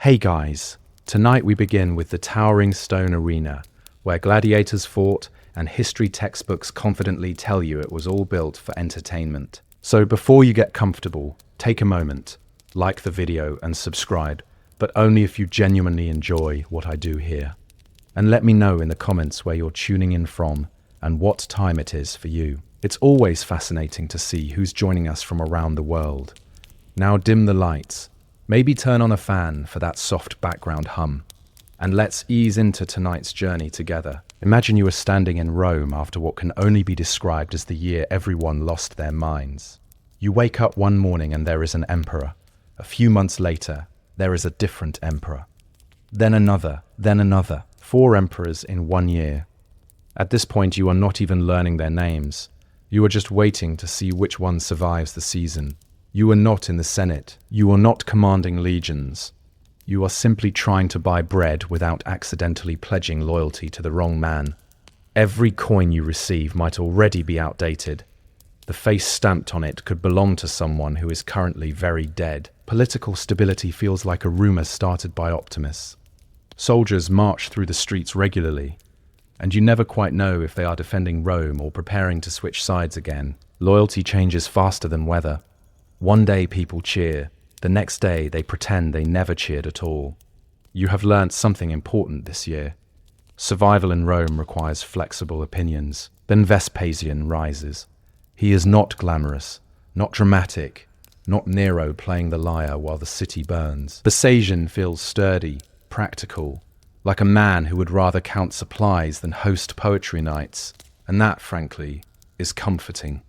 Hey guys, tonight we begin with the towering stone arena, where gladiators fought and history textbooks confidently tell you it was all built for entertainment. So before you get comfortable, take a moment, like the video and subscribe, but only if you genuinely enjoy what I do here. And let me know in the comments where you're tuning in from and what time it is for you. It's always fascinating to see who's joining us from around the world. Now dim the lights. Maybe turn on a fan for that soft background hum. And let's ease into tonight's journey together. Imagine you are standing in Rome after what can only be described as the year everyone lost their minds. You wake up one morning and there is an emperor. A few months later, there is a different emperor. Then another, then another. 4 emperors in 1 year. At this point, you are not even learning their names. You are just waiting to see which one survives the season. You are not in the Senate. You are not commanding legions. You are simply trying to buy bread without accidentally pledging loyalty to the wrong man. Every coin you receive might already be outdated. The face stamped on it could belong to someone who is currently very dead. Political stability feels like a rumor started by optimists. Soldiers march through the streets regularly, and you never quite know if they are defending Rome or preparing to switch sides again. Loyalty changes faster than weather. One day people cheer, the next day they pretend they never cheered at all. You have learnt something important this year. Survival in Rome requires flexible opinions. Then Vespasian rises. He is not glamorous, not dramatic, not Nero playing the lyre while the city burns. Vespasian feels sturdy, practical, like a man who would rather count supplies than host poetry nights, and that, frankly, is comforting.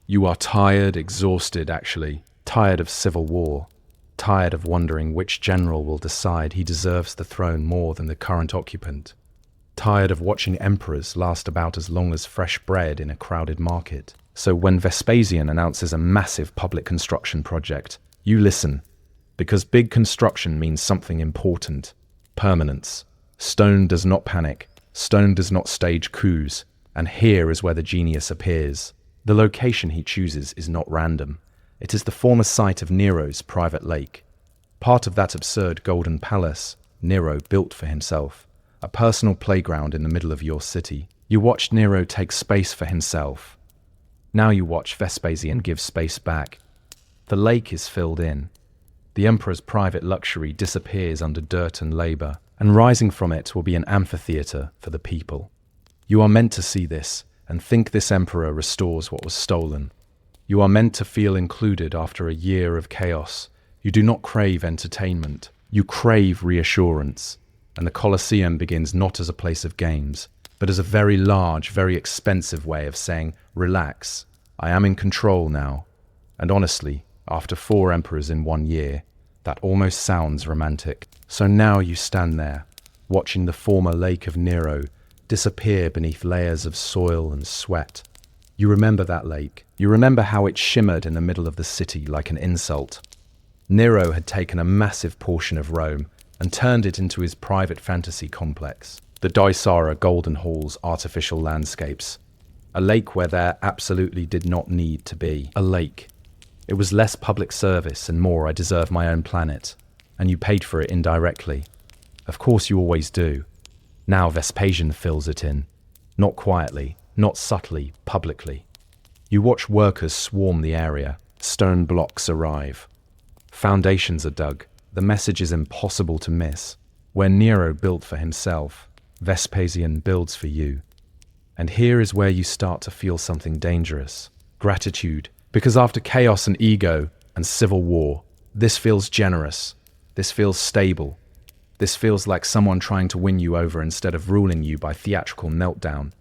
You are tired, exhausted actually, tired of civil war, tired of wondering which general will decide he deserves the throne more than the current occupant, tired of watching emperors last about as long as fresh bread in a crowded market. So when Vespasian announces a massive public construction project, you listen, because big construction means something important: permanence. Stone does not panic, stone does not stage coups, and here is where the genius appears. The location he chooses is not random. It is the former site of Nero's private lake, part of that absurd golden palace Nero built for himself, a personal playground in the middle of your city. You watched Nero take space for himself. Now you watch Vespasian give space back. The lake is filled in. The emperor's private luxury disappears under dirt and labor, and rising from it will be an amphitheater for the people. You are meant to see this and think this emperor restores what was stolen. You are meant to feel included after a year of chaos. You do not crave entertainment. You crave reassurance. And the Colosseum begins not as a place of games, but as a very large, very expensive way of saying, relax, I am in control now. And honestly, after 4 emperors in 1 year, that almost sounds romantic. So now you stand there, watching the former lake of Nero disappear beneath layers of soil and sweat. You remember that lake. You remember how it shimmered in the middle of the city like an insult. Nero had taken a massive portion of Rome and turned it into his private fantasy complex. The Daisara Golden Hall's artificial landscapes. A lake where there absolutely did not need to be a lake. It was less public service and more I deserve my own planet. And you paid for it indirectly. Of course you always do. Now Vespasian fills it in. Not quietly, not subtly, publicly. You watch workers swarm the area. Stone blocks arrive. Foundations are dug. The message is impossible to miss. Where Nero built for himself, Vespasian builds for you. And here is where you start to feel something dangerous. Gratitude. Because after chaos and ego and civil war, this feels generous. This feels stable. This feels like someone trying to win you over instead of ruling you by theatrical meltdown.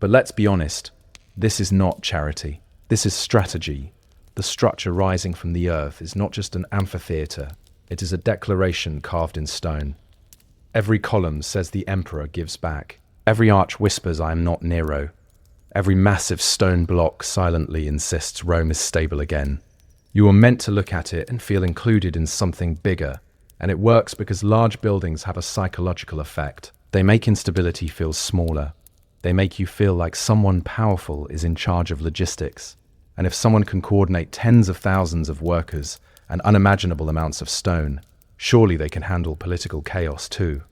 But let's be honest, this is not charity. This is strategy. The structure rising from the earth is not just an amphitheater. It is a declaration carved in stone. Every column says the emperor gives back. Every arch whispers I am not Nero. Every massive stone block silently insists Rome is stable again. You are meant to look at it and feel included in something bigger. And it works because large buildings have a psychological effect. They make instability feel smaller. They make you feel like someone powerful is in charge of logistics. And if someone can coordinate tens of thousands of workers and unimaginable amounts of stone, Surely they can handle political chaos too,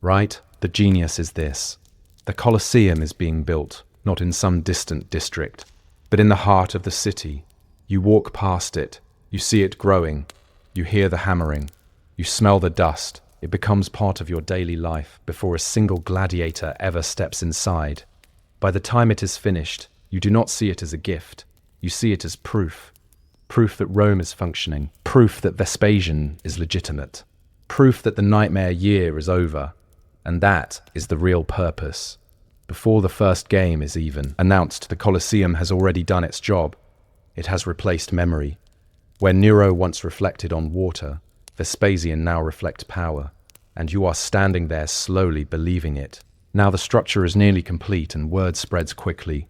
right? The genius is this. The Colosseum is being built, not in some distant district, but in the heart of the city. You walk past it, you see it growing, you hear the hammering, you smell the dust. It becomes part of your daily life before a single gladiator ever steps inside. By the time it is finished, you do not see it as a gift, you see it as proof. Proof that Rome is functioning, proof that Vespasian is legitimate, proof that the nightmare year is over. And that is the real purpose. Before the first game is even announced, the Colosseum has already done its job. It has replaced memory. Where Nero once reflected on water, Vespasian now reflects power. And you are standing there slowly believing it. Now the structure is nearly complete and word spreads quickly.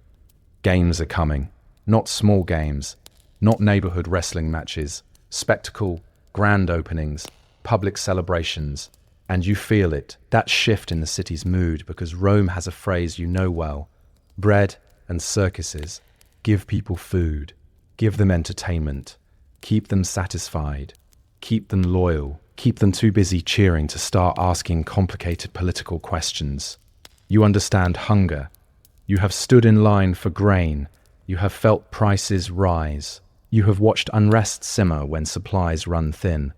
Games are coming. Not small games. Not neighborhood wrestling matches. Spectacle, grand openings, public celebrations. And you feel it, that shift in the city's mood, because Rome has a phrase you know well. Bread and circuses. Give people food. Give them entertainment. Keep them satisfied. Keep them loyal. Keep them too busy cheering to start asking complicated political questions. You understand hunger. You have stood in line for grain. You have felt prices rise. You have watched unrest simmer when supplies run thin.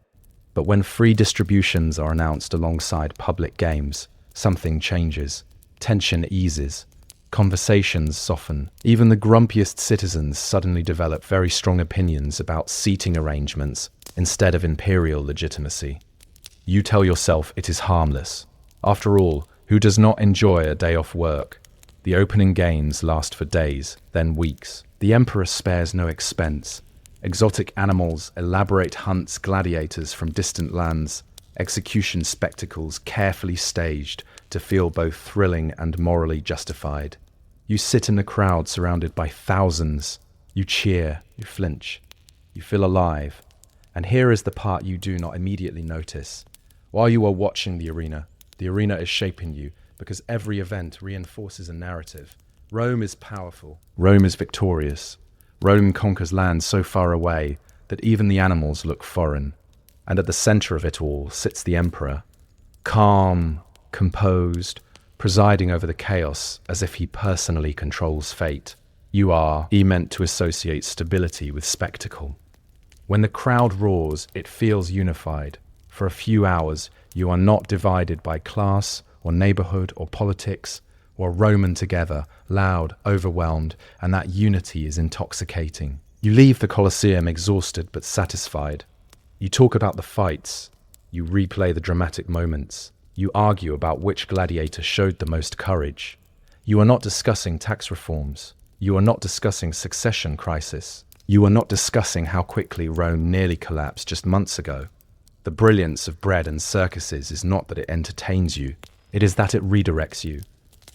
But when free distributions are announced alongside public games, something changes. Tension eases. Conversations soften. Even the grumpiest citizens suddenly develop very strong opinions about seating arrangements instead of imperial legitimacy. You tell yourself it is harmless. After all, who does not enjoy a day off work? The opening games last for days, then weeks. The emperor spares no expense. Exotic animals, elaborate hunts, gladiators from distant lands, execution spectacles carefully staged to feel both thrilling and morally justified. You sit in the crowd surrounded by thousands. You cheer, you flinch, you feel alive. And here is the part you do not immediately notice. While you are watching the arena is shaping you because every event reinforces a narrative. Rome is powerful. Rome is victorious. Rome conquers lands so far away that even the animals look foreign. And at the center of it all sits the emperor, calm, composed, presiding over the chaos as if he personally controls fate. You are meant to associate stability with spectacle. When the crowd roars, it feels unified. For a few hours, you are not divided by class or neighborhood or politics, or Roman together, loud, overwhelmed, and that unity is intoxicating. You leave the Colosseum exhausted but satisfied. You talk about the fights. You replay the dramatic moments. You argue about which gladiator showed the most courage. You are not discussing tax reforms. You are not discussing succession crisis. You are not discussing how quickly Rome nearly collapsed just months ago. The brilliance of bread and circuses is not that it entertains you. It is that it redirects you.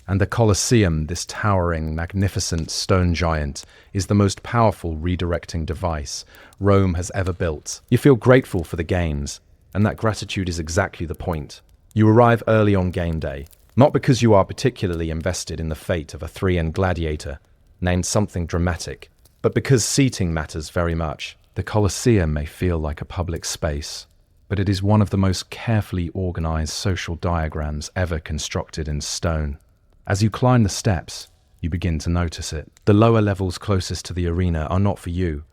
And the Colosseum, this towering, magnificent stone giant, is the most powerful redirecting device Rome has ever built. You feel grateful for the games, and that gratitude is exactly the point. You arrive early on game day, not because you are particularly invested in the fate of a 3N gladiator, named something dramatic, but because seating matters very much. The Colosseum may feel like a public space, but it is one of the most carefully organized social diagrams ever constructed in stone. As you climb the steps, you begin to notice it. The lower levels closest to the arena are not for you.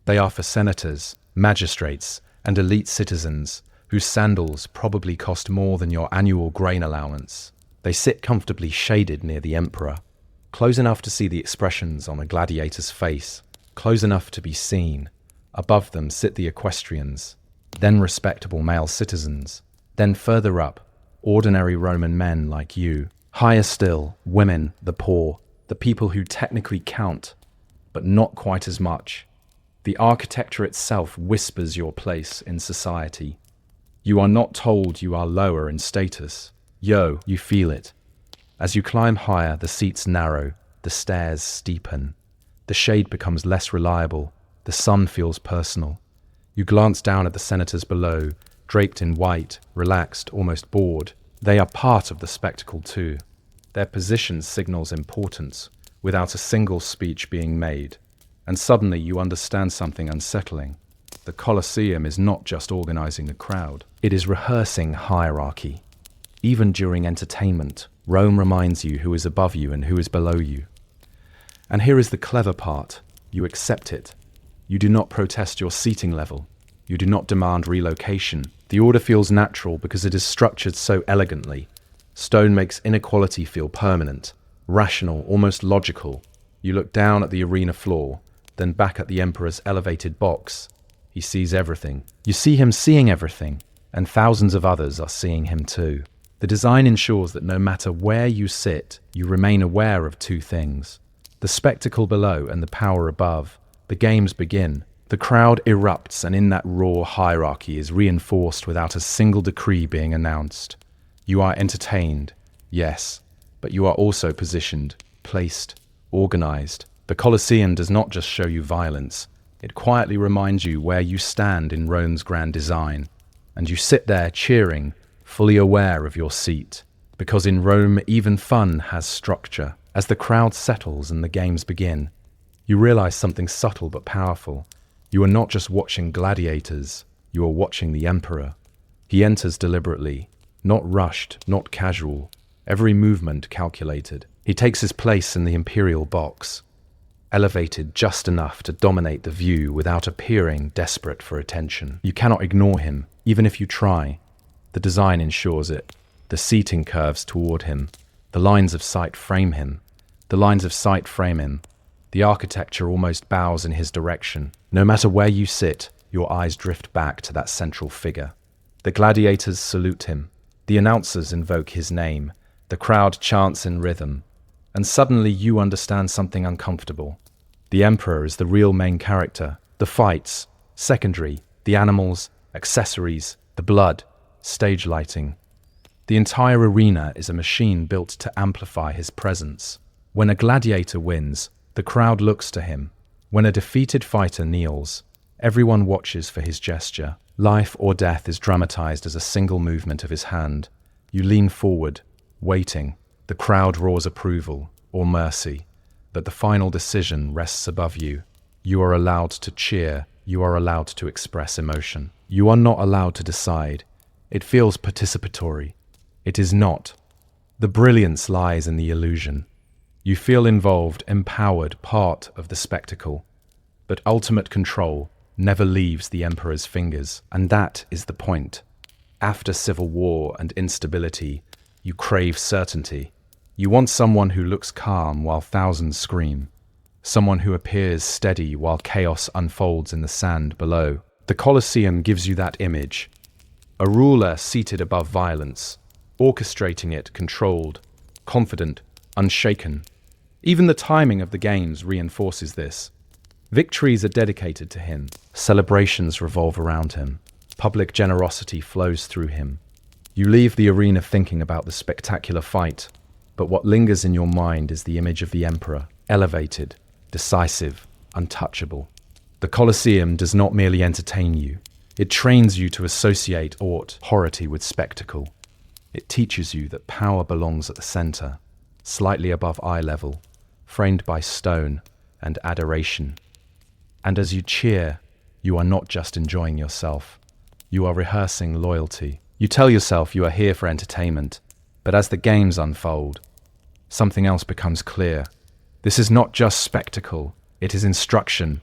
They are for senators, magistrates, and elite citizens whose sandals probably cost more than your annual grain allowance. They sit comfortably shaded near the emperor, close enough to see the expressions on a gladiator's face, close enough to be seen. Above them sit the equestrians, then respectable male citizens, then further up, ordinary Roman men like you. Higher still, women, the poor, the people who technically count, but not quite as much. The architecture itself whispers your place in society. You are not told you are lower in status. You feel it. As you climb higher, the seats narrow, the stairs steepen. The shade becomes less reliable. The sun feels personal. You glance down at the senators below, draped in white, relaxed, almost bored. They are part of the spectacle too. Their position signals importance, without a single speech being made. And suddenly you understand something unsettling. The Colosseum is not just organizing a crowd, it is rehearsing hierarchy. Even during entertainment, Rome reminds you who is above you and who is below you. And here is the clever part: you accept it. You do not protest your seating level. You do not demand relocation. The order feels natural because it is structured so elegantly. Stone makes inequality feel permanent, rational, almost logical. You look down at the arena floor, then back at the emperor's elevated box. He sees everything. You see him seeing everything, and thousands of others are seeing him too. The design ensures that no matter where you sit, you remain aware of two things: the spectacle below and the power above. The games begin. The crowd erupts, and in that raw hierarchy is reinforced without a single decree being announced. You are entertained, yes, but you are also positioned, placed, organized. The Colosseum does not just show you violence. It quietly reminds you where you stand in Rome's grand design. And you sit there cheering, fully aware of your seat. Because in Rome, even fun has structure. As the crowd settles and the games begin, you realize something subtle but powerful. You are not just watching gladiators, you are watching the emperor. He enters deliberately, not rushed, not casual, every movement calculated. He takes his place in the imperial box, elevated just enough to dominate the view without appearing desperate for attention. You cannot ignore him, even if you try. The design ensures it. The seating curves toward him. The lines of sight frame him. The lines of sight frame him. The architecture almost bows in his direction. No matter where you sit, your eyes drift back to that central figure. The gladiators salute him. The announcers invoke his name. The crowd chants in rhythm. And suddenly you understand something uncomfortable. The emperor is the real main character. The fights, secondary. The animals, accessories. The blood, stage lighting. The entire arena is a machine built to amplify his presence. When a gladiator wins, the crowd looks to him. When a defeated fighter kneels, everyone watches for his gesture. Life or death is dramatized as a single movement of his hand. You lean forward, waiting. The crowd roars approval or mercy, but the final decision rests above you. You are allowed to cheer. You are allowed to express emotion. You are not allowed to decide. It feels participatory. It is not. The brilliance lies in the illusion. You feel involved, empowered, part of the spectacle. But ultimate control never leaves the emperor's fingers, and that is the point. After civil war and instability, you crave certainty. You want someone who looks calm while thousands scream, someone who appears steady while chaos unfolds in the sand below. The Colosseum gives you that image. A ruler seated above violence, orchestrating it, controlled, confident, unshaken. Even the timing of the games reinforces this. Victories are dedicated to him. Celebrations revolve around him. Public generosity flows through him. You leave the arena thinking about the spectacular fight, but what lingers in your mind is the image of the emperor, elevated, decisive, untouchable. The Colosseum does not merely entertain you. It trains you to associate authority with spectacle. It teaches you that power belongs at the center, slightly above eye level, framed by stone and adoration. And as you cheer, you are not just enjoying yourself. You are rehearsing loyalty. You tell yourself you are here for entertainment, but as the games unfold, something else becomes clear. This is not just spectacle, it is instruction.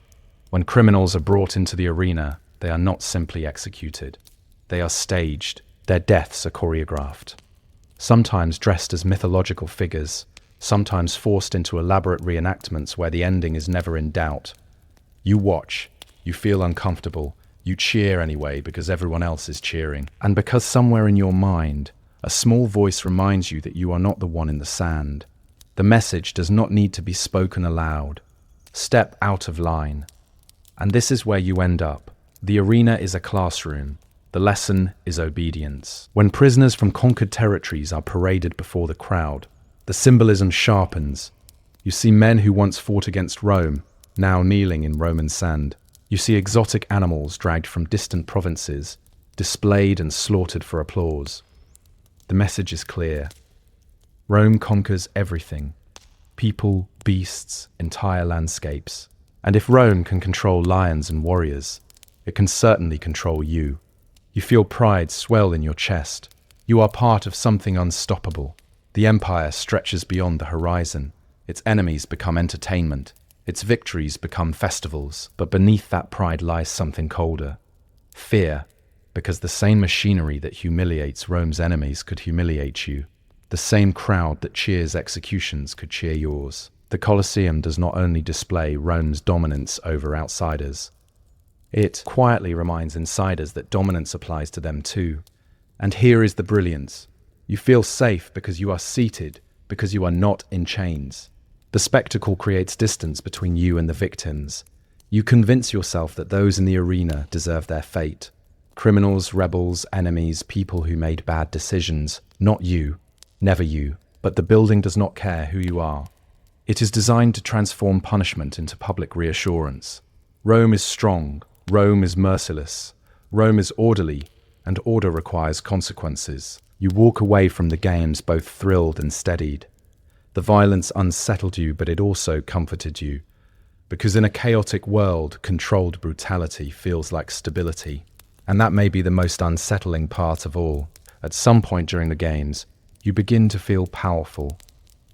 When criminals are brought into the arena, they are not simply executed. They are staged. Their deaths are choreographed. Sometimes dressed as mythological figures, sometimes forced into elaborate reenactments where the ending is never in doubt. You watch, you feel uncomfortable, you cheer anyway because everyone else is cheering. And because somewhere in your mind, a small voice reminds you that you are not the one in the sand. The message does not need to be spoken aloud. Step out of line. And this is where you end up. The arena is a classroom. The lesson is obedience. When prisoners from conquered territories are paraded before the crowd, the symbolism sharpens. You see men who once fought against Rome, now kneeling in Roman sand. You see exotic animals dragged from distant provinces, displayed and slaughtered for applause. The message is clear. Rome conquers everything: people, beasts, entire landscapes. And if Rome can control lions and warriors, it can certainly control you. You feel pride swell in your chest. You are part of something unstoppable. The empire stretches beyond the horizon. Its enemies become entertainment. Its victories become festivals. But beneath that pride lies something colder. Fear, because the same machinery that humiliates Rome's enemies could humiliate you. The same crowd that cheers executions could cheer yours. The Colosseum does not only display Rome's dominance over outsiders. It quietly reminds insiders that dominance applies to them too. And here is the brilliance. You feel safe because you are seated, because you are not in chains. The spectacle creates distance between you and the victims. You convince yourself that those in the arena deserve their fate. Criminals, rebels, enemies, people who made bad decisions. Not you. Never you. But the building does not care who you are. It is designed to transform punishment into public reassurance. Rome is strong. Rome is merciless. Rome is orderly, and order requires consequences. You walk away from the games both thrilled and steadied. The violence unsettled you, but it also comforted you. Because in a chaotic world, controlled brutality feels like stability. And that may be the most unsettling part of all. At some point during the games, you begin to feel powerful.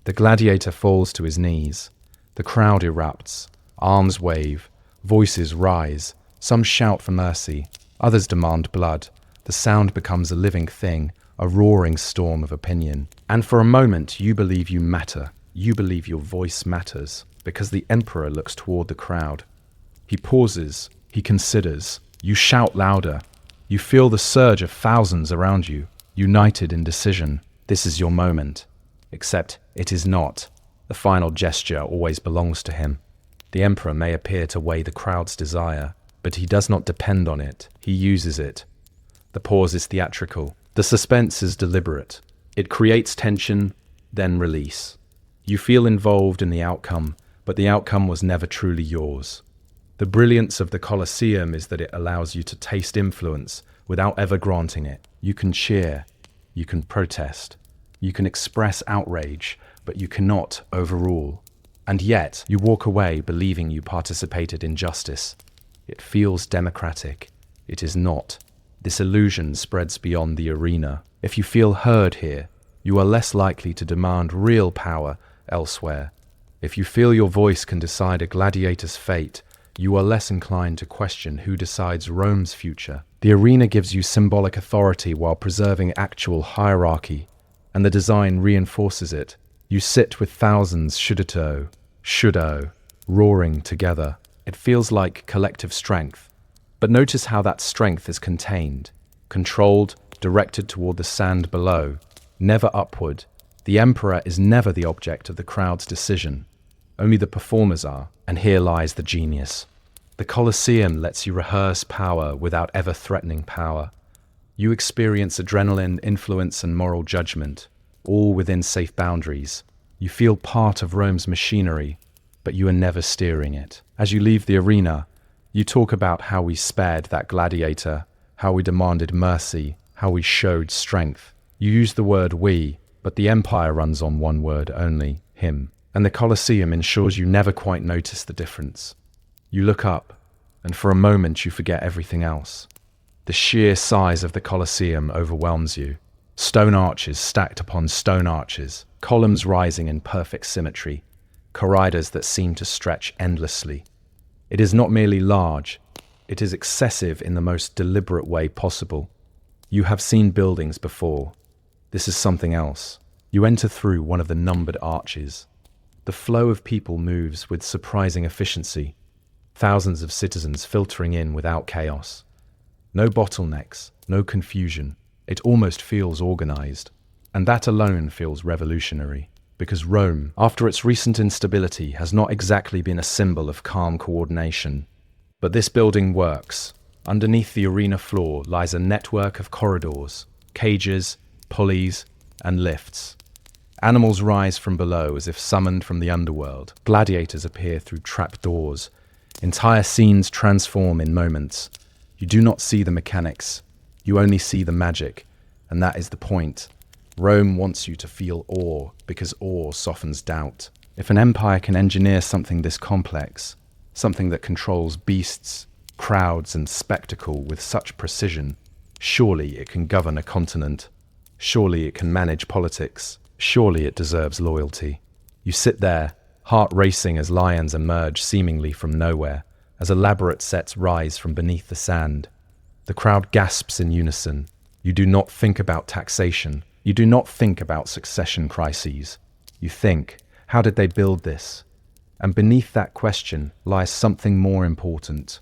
The gladiator falls to his knees. The crowd erupts. Arms wave. Voices rise. Some shout for mercy. Others demand blood. The sound becomes a living thing, a roaring storm of opinion. And for a moment, you believe you matter. You believe your voice matters, because the emperor looks toward the crowd. He pauses. He considers. You shout louder. You feel the surge of thousands around you, united in decision. This is your moment. Except it is not. The final gesture always belongs to him. The emperor may appear to weigh the crowd's desire, but he does not depend on it. He uses it. The pause is theatrical. The suspense is deliberate. It creates tension, then release. You feel involved in the outcome, but the outcome was never truly yours. The brilliance of the Colosseum is that it allows you to taste influence without ever granting it. You can cheer. You can protest. You can express outrage, but you cannot overrule. And yet, you walk away believing you participated in justice. It feels democratic. It is not. This illusion spreads beyond the arena. If you feel heard here, you are less likely to demand real power elsewhere. If you feel your voice can decide a gladiator's fate, you are less inclined to question who decides Rome's future. The arena gives you symbolic authority while preserving actual hierarchy, and the design reinforces it. You sit with thousands shudo, roaring together. It feels like collective strength. But notice how that strength is contained, controlled, directed toward the sand below, never upward. The emperor is never the object of the crowd's decision. Only the performers are, and here lies the genius. The Colosseum lets you rehearse power without ever threatening power. You experience adrenaline, influence, and moral judgment, all within safe boundaries. You feel part of Rome's machinery, but you are never steering it. As you leave the arena, you talk about how we spared that gladiator, how we demanded mercy, how we showed strength. You use the word we, but the empire runs on one word only, him. And the Colosseum ensures you never quite notice the difference. You look up, and for a moment you forget everything else. The sheer size of the Colosseum overwhelms you. Stone arches stacked upon stone arches, columns rising in perfect symmetry, corridors that seem to stretch endlessly. It is not merely large, it is excessive in the most deliberate way possible. You have seen buildings before. This is something else. You enter through one of the numbered arches. The flow of people moves with surprising efficiency. Thousands of citizens filtering in without chaos. No bottlenecks, no confusion. It almost feels organized. And that alone feels revolutionary. Because Rome, after its recent instability, has not exactly been a symbol of calm coordination. But this building works. Underneath the arena floor lies a network of corridors, cages, pulleys, and lifts. Animals rise from below as if summoned from the underworld. Gladiators appear through trapdoors. Entire scenes transform in moments. You do not see the mechanics. You only see the magic. And that is the point. Rome wants you to feel awe, because awe softens doubt. If an empire can engineer something this complex, something that controls beasts, crowds and spectacle with such precision. Surely it can govern a continent. Surely it can manage politics. Surely it deserves loyalty. You sit there, heart racing as lions emerge seemingly from nowhere, as elaborate sets rise from beneath the sand. The crowd gasps in unison. You do not think about taxation. You do not think about succession crises. You think, how did they build this? And beneath that question lies something more important.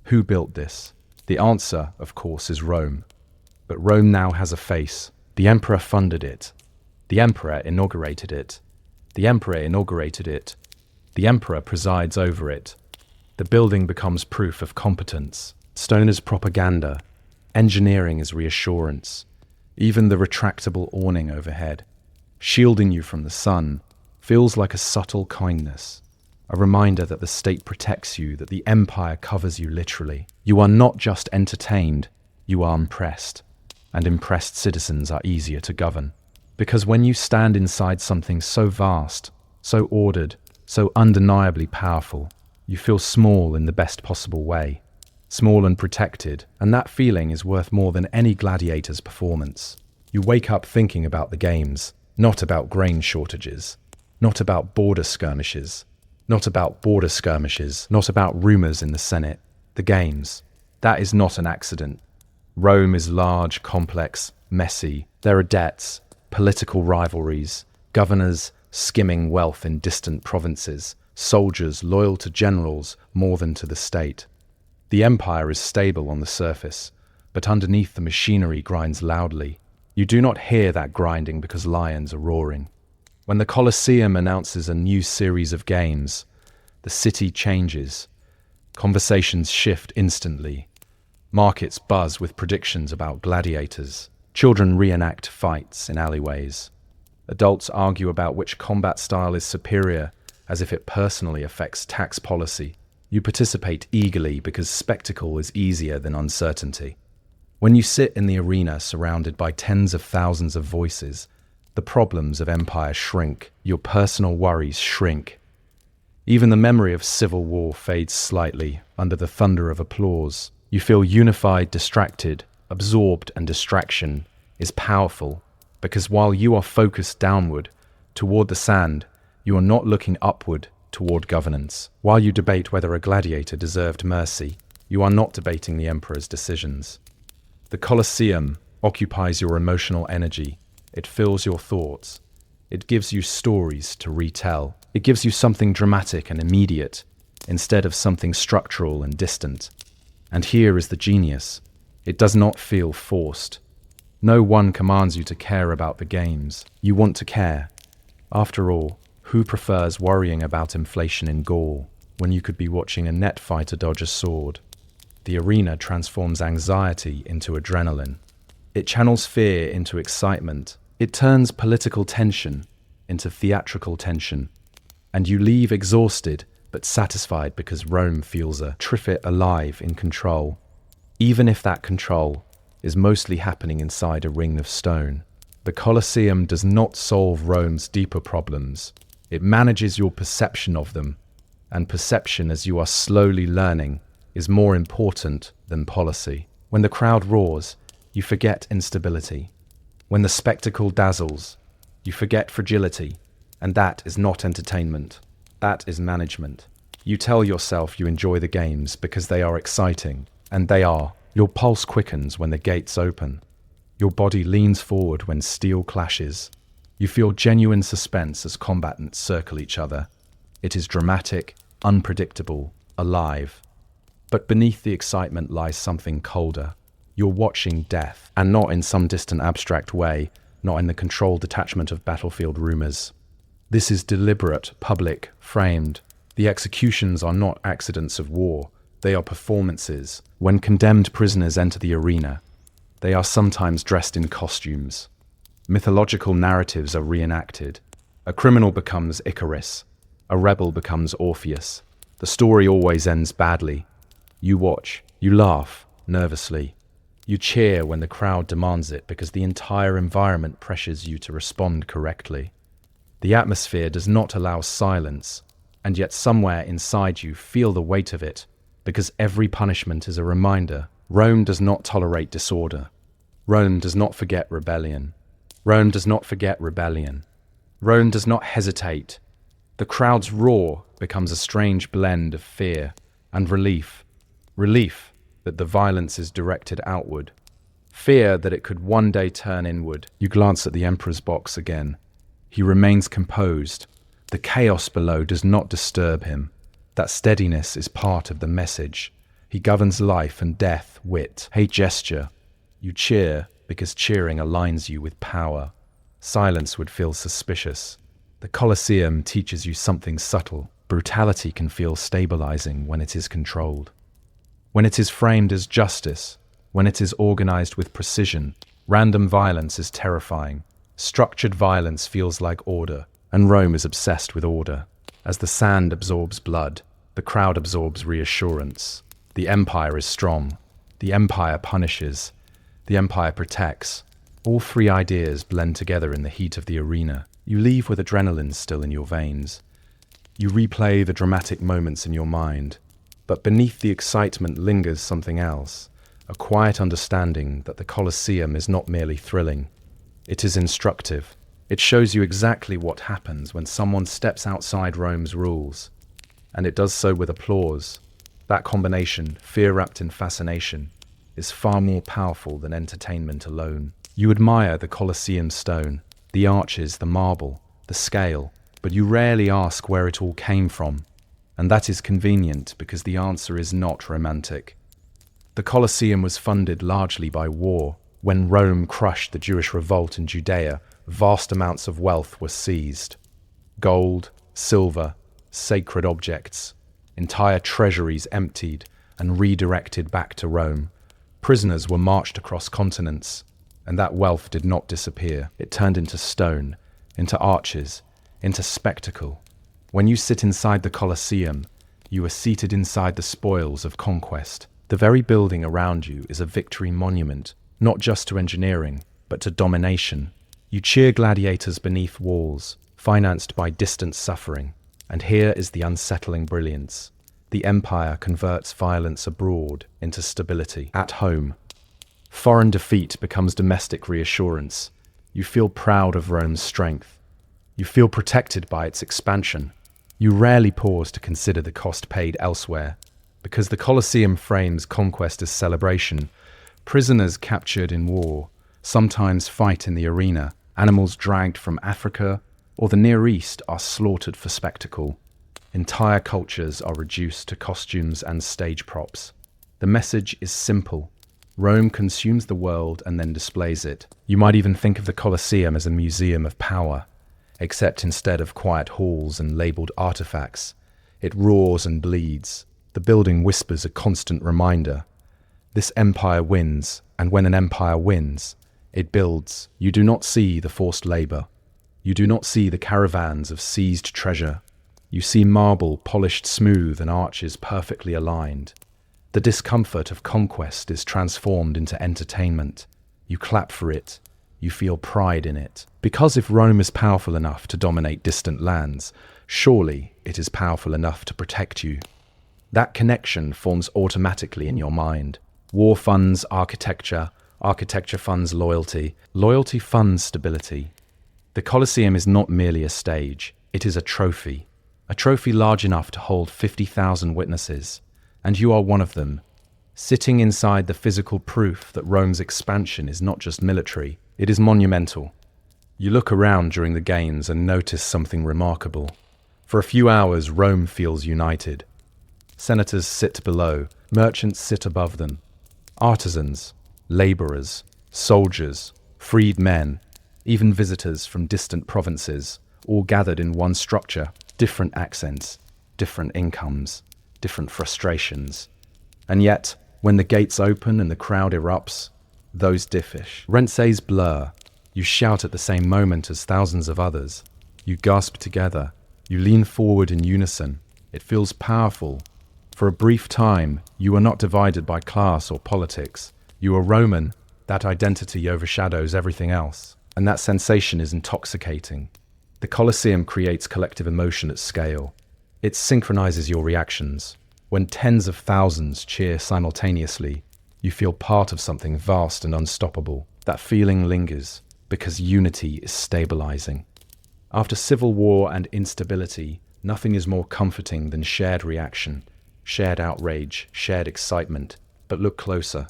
Who built this? The answer, of course, is Rome. But Rome now has a face. The emperor funded it. The emperor inaugurated it. The emperor inaugurated it. The emperor presides over it. The building becomes proof of competence. Stone is propaganda. Engineering is reassurance. Even the retractable awning overhead, shielding you from the sun, feels like a subtle kindness. A reminder that the state protects you, that the empire covers you literally. You are not just entertained, you are impressed. And impressed citizens are easier to govern. Because when you stand inside something so vast, so ordered, so undeniably powerful, you feel small in the best possible way. Small and protected, and that feeling is worth more than any gladiator's performance. You wake up thinking about the games, not about grain shortages, not about border skirmishes, not about rumors in the Senate. The games. That is not an accident. Rome is large, complex, messy. There are debts, political rivalries, governors skimming wealth in distant provinces, soldiers loyal to generals more than to the state. The empire is stable on the surface, but underneath the machinery grinds loudly. You do not hear that grinding because lions are roaring. When the Colosseum announces a new series of games, the city changes. Conversations shift instantly. Markets buzz with predictions about gladiators. Children reenact fights in alleyways. Adults argue about which combat style is superior, as if it personally affects tax policy. You participate eagerly because spectacle is easier than uncertainty. When you sit in the arena surrounded by tens of thousands of voices, the problems of empire shrink, your personal worries shrink. Even the memory of civil war fades slightly under the thunder of applause. You feel unified, distracted, absorbed, and distraction is powerful because while you are focused downward, toward the sand, you are not looking upward toward governance. While you debate whether a gladiator deserved mercy, you are not debating the emperor's decisions. The Colosseum occupies your emotional energy. It fills your thoughts. It gives you stories to retell. It gives you something dramatic and immediate instead of something structural and distant. And here is the genius. It does not feel forced. No one commands you to care about the games. You want to care. After all, who prefers worrying about inflation in Gaul when you could be watching a net fighter dodge a sword? The arena transforms anxiety into adrenaline. It channels fear into excitement. It turns political tension into theatrical tension. And you leave exhausted but satisfied because Rome feels a Triffitt alive in control, even if that control is mostly happening inside a ring of stone. The Colosseum does not solve Rome's deeper problems. It manages your perception of them, and perception, as you are slowly learning, is more important than policy. When the crowd roars, you forget instability. When the spectacle dazzles, you forget fragility, and that is not entertainment. That is management. You tell yourself you enjoy the games because they are exciting, and they are. Your pulse quickens when the gates open. Your body leans forward when steel clashes. You feel genuine suspense as combatants circle each other. It is dramatic, unpredictable, alive. But beneath the excitement lies something colder. You're watching death, and not in some distant abstract way, not in the controlled detachment of battlefield rumors. This is deliberate, public, framed. The executions are not accidents of war. They are performances. When condemned prisoners enter the arena, they are sometimes dressed in costumes. Mythological narratives are reenacted. A criminal becomes Icarus. A rebel becomes Orpheus. The story always ends badly. You watch. You laugh, nervously. You cheer when the crowd demands it because the entire environment pressures you to respond correctly. The atmosphere does not allow silence, and yet somewhere inside you feel the weight of it. because every punishment is a reminder. Rome does not tolerate disorder. Rome does not forget rebellion. Rome does not forget rebellion. Rome does not hesitate. The crowd's roar becomes a strange blend of fear and relief. Relief that the violence is directed outward. Fear that it could one day turn inward. You glance at the emperor's box again. He remains composed. The chaos below does not disturb him. That steadiness is part of the message. He governs life and death, wit, hate, gesture. You cheer because cheering aligns you with power. Silence would feel suspicious. The Colosseum teaches you something subtle. Brutality can feel stabilizing when it is controlled. When it is framed as justice, when it is organized with precision, random violence is terrifying. Structured violence feels like order, and Rome is obsessed with order. As the sand absorbs blood, the crowd absorbs reassurance. The empire is strong. The empire punishes. The empire protects. All three ideas blend together in the heat of the arena. You leave with adrenaline still in your veins. You replay the dramatic moments in your mind. But beneath the excitement lingers something else, a quiet understanding that the Colosseum is not merely thrilling. It is instructive. It shows you exactly what happens when someone steps outside Rome's rules. And it does so with applause. That combination, fear wrapped in fascination, is far more powerful than entertainment alone. You admire the Colosseum stone, the arches, the marble, the scale, but you rarely ask where it all came from. And that is convenient because the answer is not romantic. The Colosseum was funded largely by war. When Rome crushed the Jewish revolt in Judea, vast amounts of wealth were seized. Gold, silver, sacred objects, entire treasuries emptied and redirected back to Rome. Prisoners were marched across continents, and that wealth did not disappear. It turned into stone, into arches, into spectacle. When you sit inside the Colosseum, you are seated inside the spoils of conquest. The very building around you is a victory monument, not just to engineering, but to domination. You cheer gladiators beneath walls, financed by distant suffering. And here is the unsettling brilliance. The empire converts violence abroad into stability at home. Foreign defeat becomes domestic reassurance. You feel proud of Rome's strength. You feel protected by its expansion. You rarely pause to consider the cost paid elsewhere. Because the Colosseum frames conquest as celebration, prisoners captured in war sometimes fight in the arena. Animals dragged from Africa or the Near East are slaughtered for spectacle. Entire cultures are reduced to costumes and stage props. The message is simple. Rome consumes the world and then displays it. You might even think of the Colosseum as a museum of power, except instead of quiet halls and labeled artifacts, it roars and bleeds. The building whispers a constant reminder. This empire wins, and when an empire wins, it builds. You do not see the forced labor. You do not see the caravans of seized treasure. You see marble polished smooth and arches perfectly aligned. The discomfort of conquest is transformed into entertainment. You clap for it. You feel pride in it. Because if Rome is powerful enough to dominate distant lands, surely it is powerful enough to protect you. That connection forms automatically in your mind. War funds architecture, architecture funds loyalty, loyalty funds stability. The Colosseum is not merely a stage, it is a trophy large enough to hold 50,000 witnesses, and you are one of them, sitting inside the physical proof that Rome's expansion is not just military, it is monumental. You look around during the games and notice something remarkable. For a few hours, Rome feels united. Senators sit below, merchants sit above them. Artisans, laborers, soldiers, freed men, even visitors from distant provinces, all gathered in one structure, different accents, different incomes, different frustrations. And yet, when the gates open and the crowd erupts, those differ. Renses blur. You shout at the same moment as thousands of others. You gasp together. You lean forward in unison. It feels powerful. For a brief time, you are not divided by class or politics. You are Roman. That identity overshadows everything else. And that sensation is intoxicating. The Colosseum creates collective emotion at scale. It synchronizes your reactions. When tens of thousands cheer simultaneously, you feel part of something vast and unstoppable. That feeling lingers because unity is stabilizing. After civil war and instability, nothing is more comforting than shared reaction, shared outrage, shared excitement. But look closer.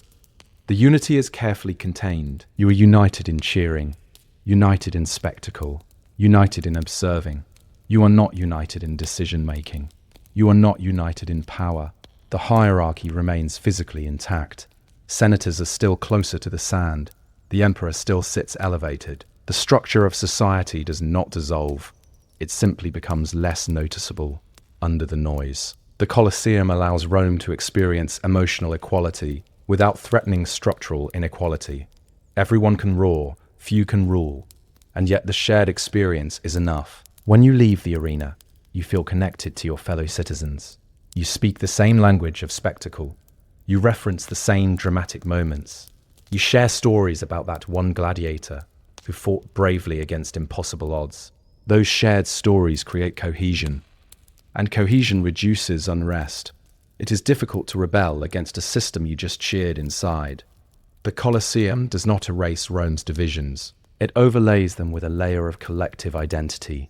The unity is carefully contained. You are united in cheering, united in spectacle, united in observing. You are not united in decision-making. You are not united in power. The hierarchy remains physically intact. Senators are still closer to the sand. The emperor still sits elevated. The structure of society does not dissolve. It simply becomes less noticeable under the noise. The Colosseum allows Rome to experience emotional equality without threatening structural inequality. Everyone can roar, few can rule, and yet the shared experience is enough. When you leave the arena, you feel connected to your fellow citizens. You speak the same language of spectacle. You reference the same dramatic moments. You share stories about that one gladiator who fought bravely against impossible odds. Those shared stories create cohesion, and cohesion reduces unrest. It is difficult to rebel against a system you just cheered inside. The Colosseum does not erase Rome's divisions. It overlays them with a layer of collective identity.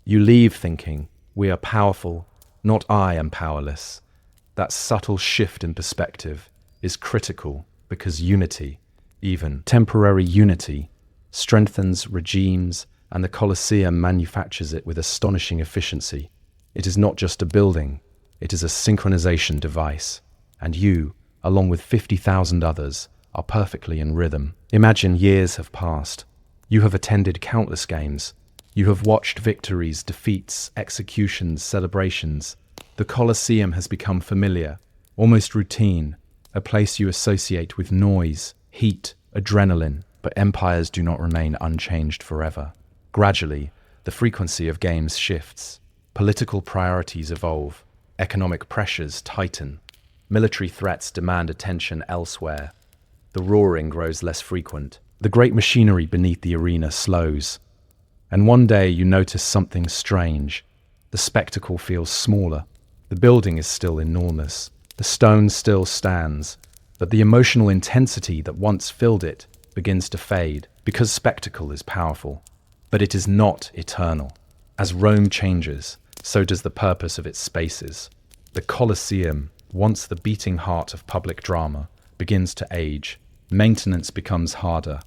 You leave thinking, we are powerful, not I am powerless. That subtle shift in perspective is critical because unity, even temporary unity, strengthens regimes, and the Colosseum manufactures it with astonishing efficiency. It is not just a building, it is a synchronization device, and you, along with 50,000 others, are perfectly in rhythm. Imagine years have passed. You have attended countless games. You have watched victories, defeats, executions, celebrations. The Colosseum has become familiar, almost routine, a place you associate with noise, heat, adrenaline. But empires do not remain unchanged forever. Gradually, the frequency of games shifts. Political priorities evolve. Economic pressures tighten. Military threats demand attention elsewhere. The roaring grows less frequent. The great machinery beneath the arena slows. And one day you notice something strange. The spectacle feels smaller. The building is still enormous. The stone still stands. But the emotional intensity that once filled it begins to fade because spectacle is powerful. But it is not eternal. As Rome changes, so does the purpose of its spaces. The Colosseum, once the beating heart of public drama, begins to age. Maintenance becomes harder.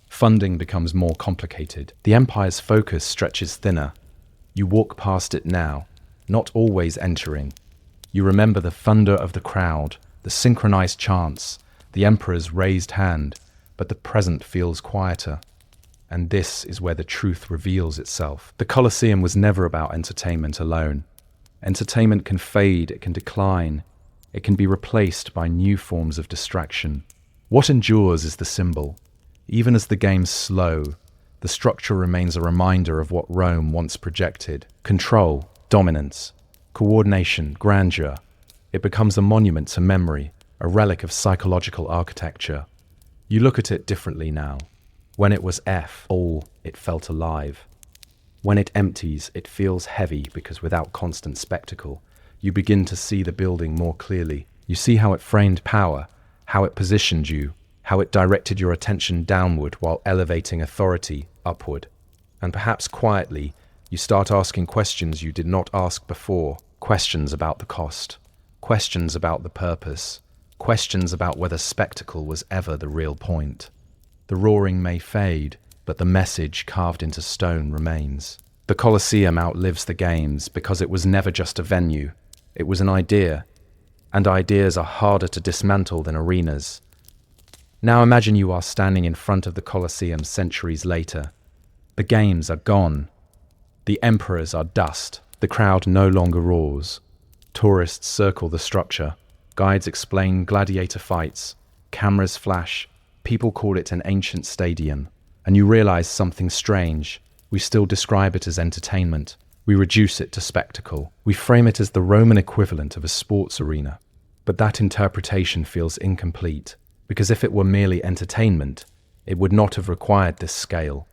Funding becomes more complicated. The empire's focus stretches thinner. You walk past it now, not always entering. You remember the thunder of the crowd, the synchronized chants, the emperor's raised hand, but the present feels quieter. And this is where the truth reveals itself. The Colosseum was never about entertainment alone. Entertainment can fade, it can decline, it can be replaced by new forms of distraction. What endures is the symbol. Even as the games slow, the structure remains a reminder of what Rome once projected. Control, dominance, coordination, grandeur. It becomes a monument to memory, a relic of psychological architecture. You look at it differently now. When it was full, it felt alive. When it empties, it feels heavy because without constant spectacle, you begin to see the building more clearly. You see how it framed power, how it positioned you, how it directed your attention downward while elevating authority upward. And perhaps quietly, you start asking questions you did not ask before. Questions about the cost, questions about the purpose, questions about whether spectacle was ever the real point. The roaring may fade, but the message carved into stone remains. The Colosseum outlives the games because it was never just a venue. It was an idea, and ideas are harder to dismantle than arenas. Now imagine you are standing in front of the Colosseum centuries later. The games are gone. The emperors are dust. The crowd no longer roars. Tourists circle the structure. Guides explain gladiator fights. Cameras flash. People call it an ancient stadium. And you realize something strange. We still describe it as entertainment. We reduce it to spectacle. We frame it as the Roman equivalent of a sports arena. But that interpretation feels incomplete, because if it were merely entertainment, it would not have required this scale.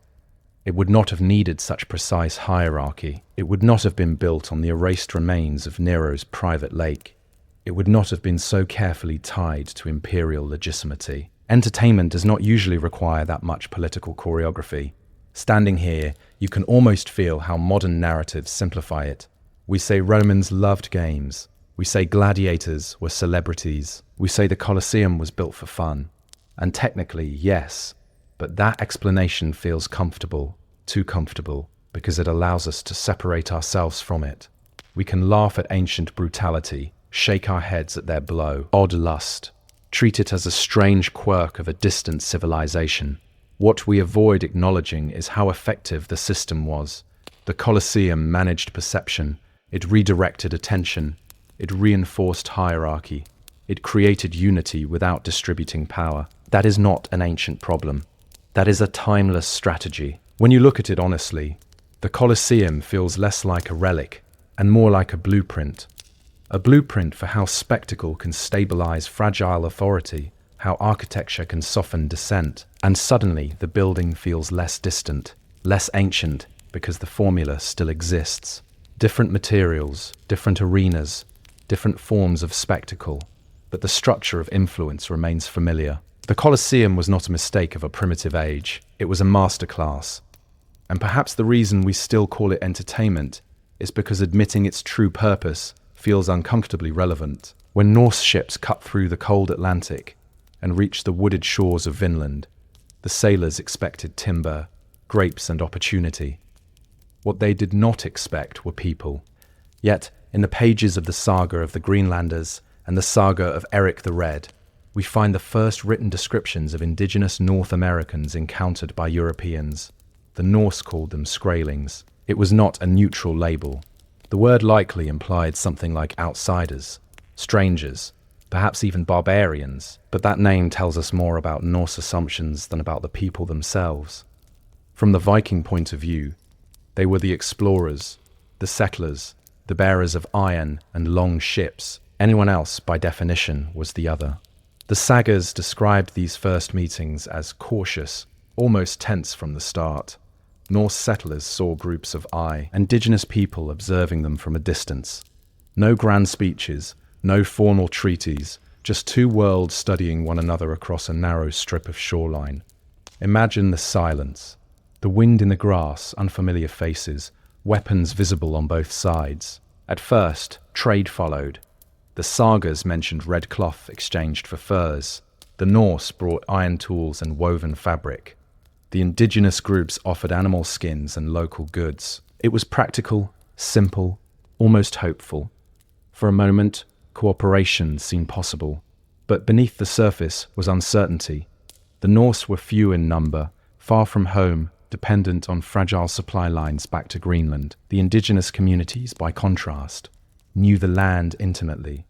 It would not have needed such precise hierarchy. It would not have been built on the erased remains of Nero's private lake. it would not have been so carefully tied to imperial legitimacy. Entertainment does not usually require that much political choreography. Standing here, you can almost feel how modern narratives simplify it. We say Romans loved games. We say gladiators were celebrities. We say the Colosseum was built for fun. And technically, yes, but that explanation feels comfortable, too comfortable, because it allows us to separate ourselves from it. We can laugh at ancient brutality, shake our heads at their blow, odd lust, treat it as a strange quirk of a distant civilization. What we avoid acknowledging is how effective the system was. The Colosseum managed perception, it redirected attention, it reinforced hierarchy, it created unity without distributing power. That is not an ancient problem. That is a timeless strategy. When you look at it honestly, the Colosseum feels less like a relic and more like a blueprint for how spectacle can stabilize fragile authority, how architecture can soften dissent, and suddenly the building feels less distant, less ancient, because the formula still exists. Different materials, different arenas, different forms of spectacle, but the structure of influence remains familiar. The Colosseum was not a mistake of a primitive age, it was a masterclass. And perhaps the reason we still call it entertainment is because admitting its true purpose feels uncomfortably relevant. When Norse ships cut through the cold Atlantic and reached the wooded shores of Vinland, the sailors expected timber, grapes, and opportunity. What they did not expect were people. Yet, in the pages of the saga of the Greenlanders and the saga of Eric the Red, we find the first written descriptions of indigenous North Americans encountered by Europeans. The Norse called them Skraelings. It was not a neutral label. The word likely implied something like outsiders, strangers, perhaps even barbarians, but that name tells us more about Norse assumptions than about the people themselves. From the Viking point of view, they were the explorers, the settlers, the bearers of iron and long ships. Anyone else, by definition, was the other. The sagas described these first meetings as cautious, almost tense from the start. Norse settlers saw groups of indigenous people observing them from a distance. No grand speeches, no formal treaties, just two worlds studying one another across a narrow strip of shoreline. Imagine the silence, the wind in the grass, unfamiliar faces, weapons visible on both sides. At first, trade followed. The sagas mentioned red cloth exchanged for furs. The Norse brought iron tools and woven fabric. The indigenous groups offered animal skins and local goods. It was practical, simple, almost hopeful. For a moment, cooperation seemed possible. But beneath the surface was uncertainty. The Norse were few in number, far from home, dependent on fragile supply lines back to Greenland. The indigenous communities, by contrast, knew the land intimately.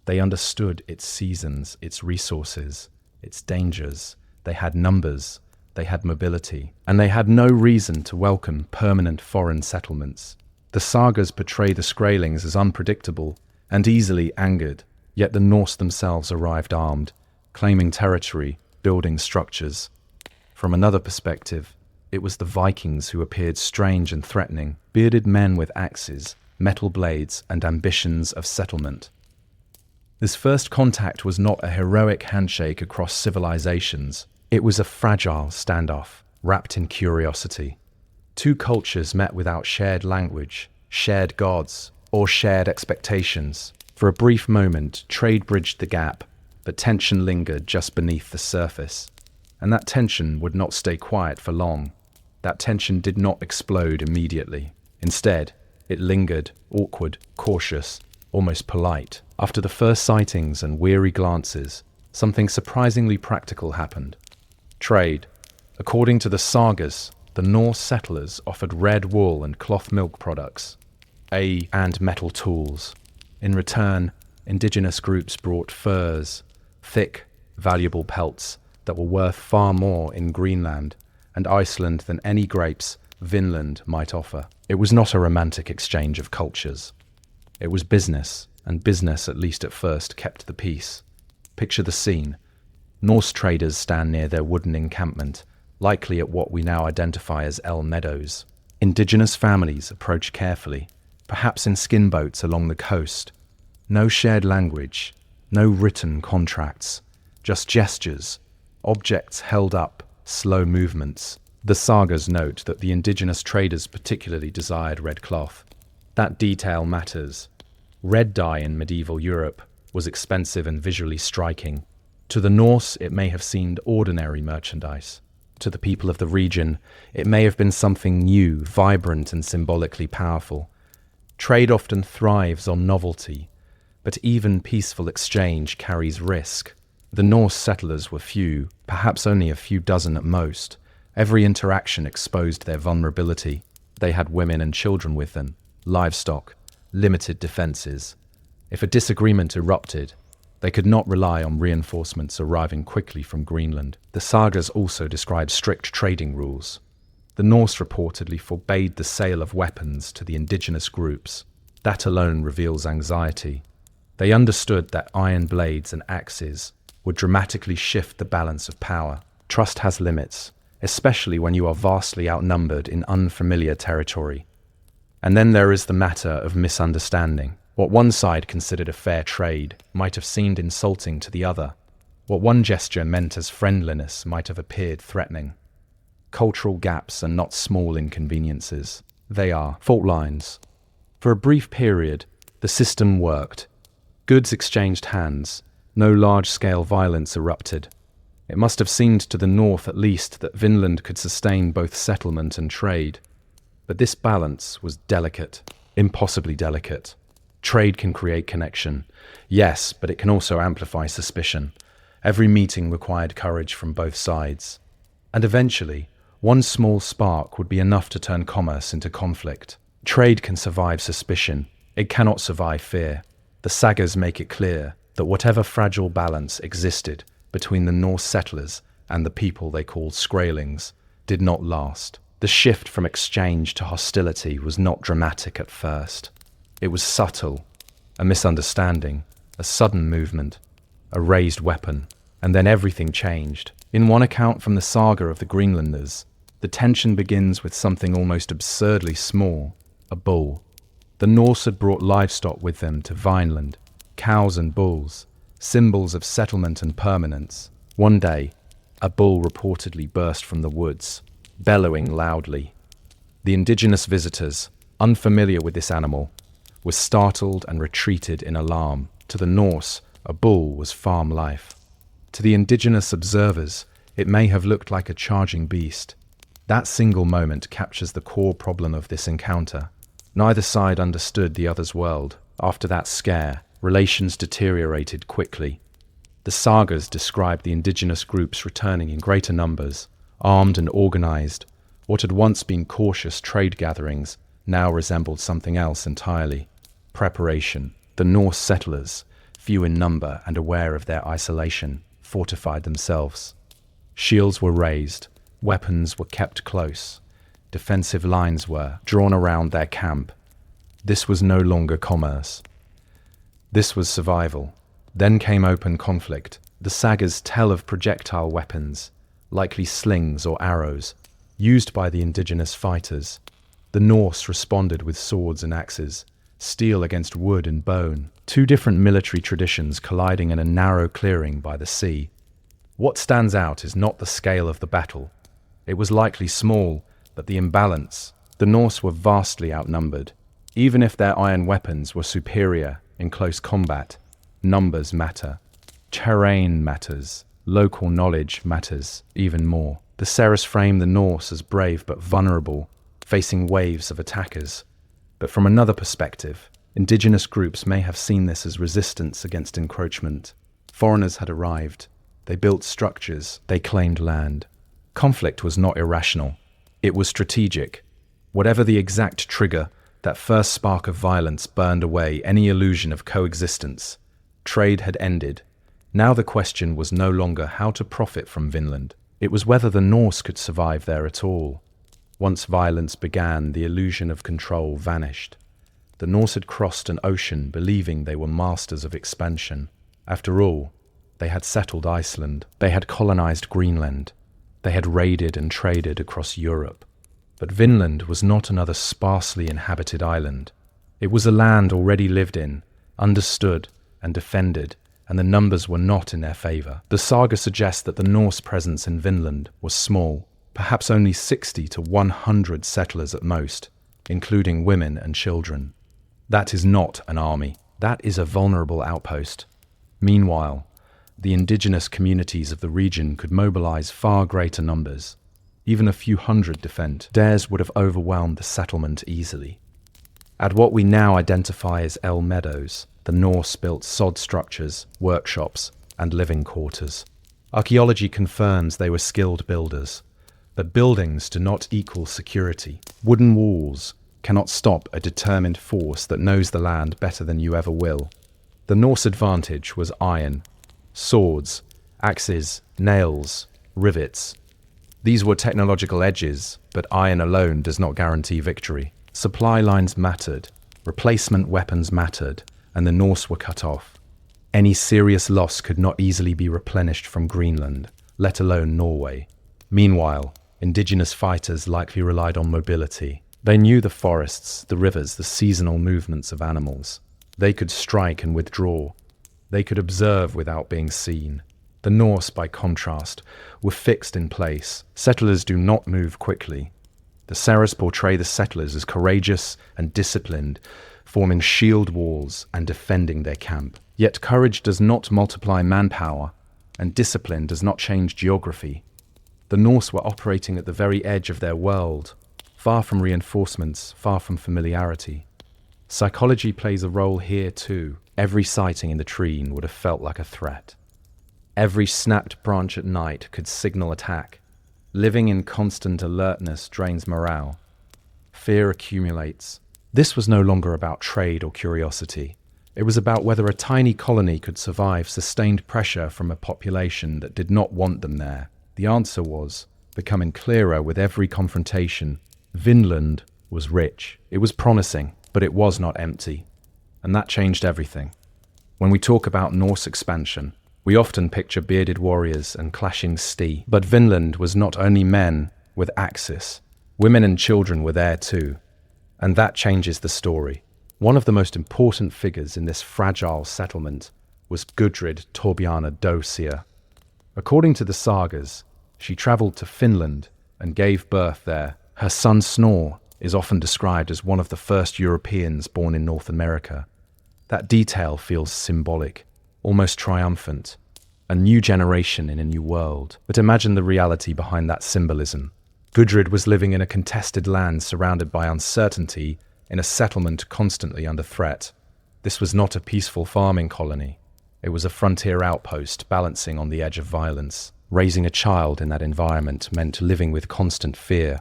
They understood its seasons, its resources, its dangers. They had numbers, they had mobility, and they had no reason to welcome permanent foreign settlements. The sagas portray the Skraelings as unpredictable and easily angered, yet the Norse themselves arrived armed, claiming territory, building structures. From another perspective, it was the Vikings who appeared strange and threatening, bearded men with axes, metal blades, and ambitions of settlement. This first contact was not a heroic handshake across civilizations. It was a fragile standoff, wrapped in curiosity. Two cultures met without shared language, shared gods, or shared expectations. For a brief moment, trade bridged the gap, but tension lingered just beneath the surface. And that tension would not stay quiet for long. That tension did not explode immediately. Instead, it lingered, awkward, cautious, almost polite. After the first sightings and weary glances, something surprisingly practical happened. Trade. According to the sagas, the Norse settlers offered red wool and cloth milk products, and metal tools. In return, indigenous groups brought furs, thick, valuable pelts that were worth far more in Greenland and Iceland than any grapes Vinland might offer. It was not a romantic exchange of cultures. It was business, and business, at least at first, kept the peace. Picture the scene. Norse traders stand near their wooden encampment, likely at what we now identify as El Meadows. Indigenous families approach carefully, perhaps in skin boats along the coast. No shared language, no written contracts, just gestures, objects held up, slow movements. The sagas note that the indigenous traders particularly desired red cloth. That detail matters. Red dye in medieval Europe was expensive and visually striking. To the Norse, it may have seemed ordinary merchandise. To the people of the region, it may have been something new, vibrant, and symbolically powerful. Trade often thrives on novelty, but even peaceful exchange carries risk. The Norse settlers were few, perhaps only a few dozen at most. Every interaction exposed their vulnerability. They had women and children with them, livestock, limited defenses. If a disagreement erupted, they could not rely on reinforcements arriving quickly from Greenland. The sagas also describe strict trading rules. The Norse reportedly forbade the sale of weapons to the indigenous groups. That alone reveals anxiety. They understood that iron blades and axes would dramatically shift the balance of power. Trust has limits, especially when you are vastly outnumbered in unfamiliar territory. And then there is the matter of misunderstanding. What one side considered a fair trade might have seemed insulting to the other. What one gesture meant as friendliness might have appeared threatening. Cultural gaps are not small inconveniences. They are fault lines. For a brief period, the system worked. Goods exchanged hands. No large-scale violence erupted. It must have seemed to the north at least that Vinland could sustain both settlement and trade. But this balance was delicate, impossibly delicate. Trade can create connection, yes, but it can also amplify suspicion. Every meeting required courage from both sides. And eventually, one small spark would be enough to turn commerce into conflict. Trade can survive suspicion. It cannot survive fear. The sagas make it clear that whatever fragile balance existed between the Norse settlers and the people they called Skraelings did not last. The shift from exchange to hostility was not dramatic at first. It was subtle, a misunderstanding, a sudden movement, a raised weapon, and then everything changed. In one account from the saga of the Greenlanders, the tension begins with something almost absurdly small, a bull. The Norse had brought livestock with them to Vineland, cows and bulls, symbols of settlement and permanence. One day, a bull reportedly burst from the woods, bellowing loudly. The indigenous visitors, unfamiliar with this animal, were startled and retreated in alarm. To the Norse, a bull was farm life. To the indigenous observers, it may have looked like a charging beast. That single moment captures the core problem of this encounter. Neither side understood the other's world. After that scare, relations deteriorated quickly. The sagas describe the indigenous groups returning in greater numbers, armed and organized. What had once been cautious trade gatherings now resembled something else entirely. Preparation. The Norse settlers, few in number and aware of their isolation, fortified themselves. Shields were raised, weapons were kept close, defensive lines were drawn around their camp. This was no longer commerce. This was survival. Then came open conflict. The sagas tell of projectile weapons, likely slings or arrows, used by the indigenous fighters. The Norse responded with swords and axes, steel against wood and bone, two different military traditions colliding in a narrow clearing by the sea. What stands out is not the scale of the battle. It was likely small, but the imbalance. The Norse were vastly outnumbered. Even if their iron weapons were superior in close combat, numbers matter. Terrain matters. Local knowledge matters even more. The Seres frame the Norse as brave but vulnerable, facing waves of attackers. But from another perspective, indigenous groups may have seen this as resistance against encroachment. Foreigners had arrived. They built structures. They claimed land. Conflict was not irrational. It was strategic. Whatever the exact trigger, that first spark of violence burned away any illusion of coexistence. Trade had ended. Now the question was no longer how to profit from Vinland. It was whether the Norse could survive there at all. Once violence began, the illusion of control vanished. The Norse had crossed an ocean believing they were masters of expansion. After all, they had settled Iceland. They had colonized Greenland. They had raided and traded across Europe. But Vinland was not another sparsely inhabited island. It was a land already lived in, understood and defended, and the numbers were not in their favor. The saga suggests that the Norse presence in Vinland was small, perhaps only 60 to 100 settlers at most, including women and children. That is not an army. That is a vulnerable outpost. Meanwhile, the indigenous communities of the region could mobilize far greater numbers. Even a few hundred defenders would have overwhelmed the settlement easily. At what we now identify as El Meadows, the Norse built sod structures, workshops, and living quarters. Archaeology confirms they were skilled builders, but buildings do not equal security. Wooden walls cannot stop a determined force that knows the land better than you ever will. The Norse advantage was iron, swords, axes, nails, rivets. These were technological edges, but iron alone does not guarantee victory. Supply lines mattered, replacement weapons mattered, and the Norse were cut off. Any serious loss could not easily be replenished from Greenland, let alone Norway. Meanwhile, indigenous fighters likely relied on mobility. They knew the forests, the rivers, the seasonal movements of animals. They could strike and withdraw. They could observe without being seen. The Norse, by contrast, were fixed in place. Settlers do not move quickly. The Saras portray the settlers as courageous and disciplined, forming shield walls and defending their camp. Yet courage does not multiply manpower, and discipline does not change geography. The Norse were operating at the very edge of their world, far from reinforcements, far from familiarity. Psychology plays a role here too. Every sighting in the tree would have felt like a threat. Every snapped branch at night could signal attack. Living in constant alertness drains morale. Fear accumulates. This was no longer about trade or curiosity. It was about whether a tiny colony could survive sustained pressure from a population that did not want them there. The answer was, becoming clearer with every confrontation, Vinland was rich. It was promising, but it was not empty. And that changed everything. When we talk about Norse expansion, we often picture bearded warriors and clashing steeds. But Vinland was not only men with axes. Women and children were there too. And that changes the story. One of the most important figures in this fragile settlement was Gudrid Torbjörna Dosia. According to the sagas, she travelled to Finland and gave birth there. Her son Snorre is often described as one of the first Europeans born in North America. That detail feels symbolic, almost triumphant. A new generation in a new world. But imagine the reality behind that symbolism. Gudrid was living in a contested land surrounded by uncertainty, in a settlement constantly under threat. This was not a peaceful farming colony. It was a frontier outpost balancing on the edge of violence. Raising a child in that environment meant living with constant fear.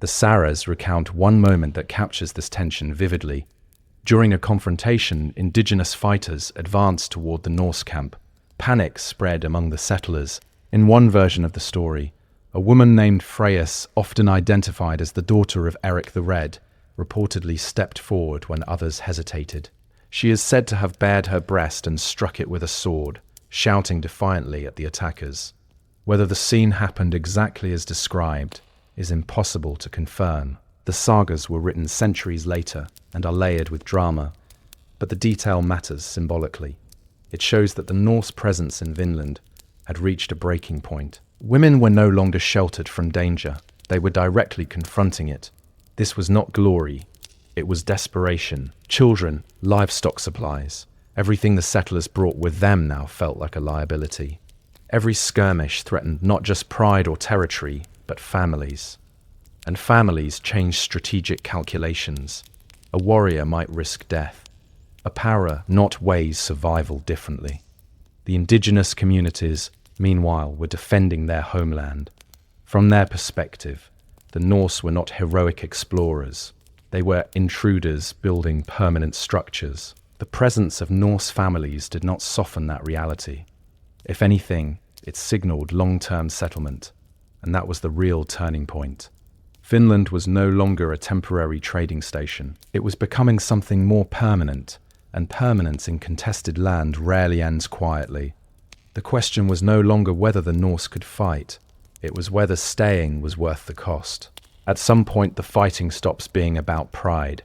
The Saras recount one moment that captures this tension vividly. During a confrontation, indigenous fighters advanced toward the Norse camp. Panic spread among the settlers. In one version of the story, a woman named Freyas, often identified as the daughter of Eric the Red, reportedly stepped forward when others hesitated. She is said to have bared her breast and struck it with a sword, shouting defiantly at the attackers. Whether the scene happened exactly as described is impossible to confirm. The sagas were written centuries later and are layered with drama, but the detail matters symbolically. It shows that the Norse presence in Vinland had reached a breaking point. Women were no longer sheltered from danger. They were directly confronting it. This was not glory. It was desperation. Children, livestock supplies, everything the settlers brought with them now felt like a liability. Every skirmish threatened not just pride or territory, but families. And families changed strategic calculations. A warrior might risk death. A power not weighs survival differently. The indigenous communities, meanwhile, were defending their homeland. From their perspective, the Norse were not heroic explorers. They were intruders building permanent structures. The presence of Norse families did not soften that reality. If anything, it signaled long-term settlement, and that was the real turning point. Finland was no longer a temporary trading station. It was becoming something more permanent, and permanence in contested land rarely ends quietly. The question was no longer whether the Norse could fight. It was whether staying was worth the cost. At some point, the fighting stops being about pride.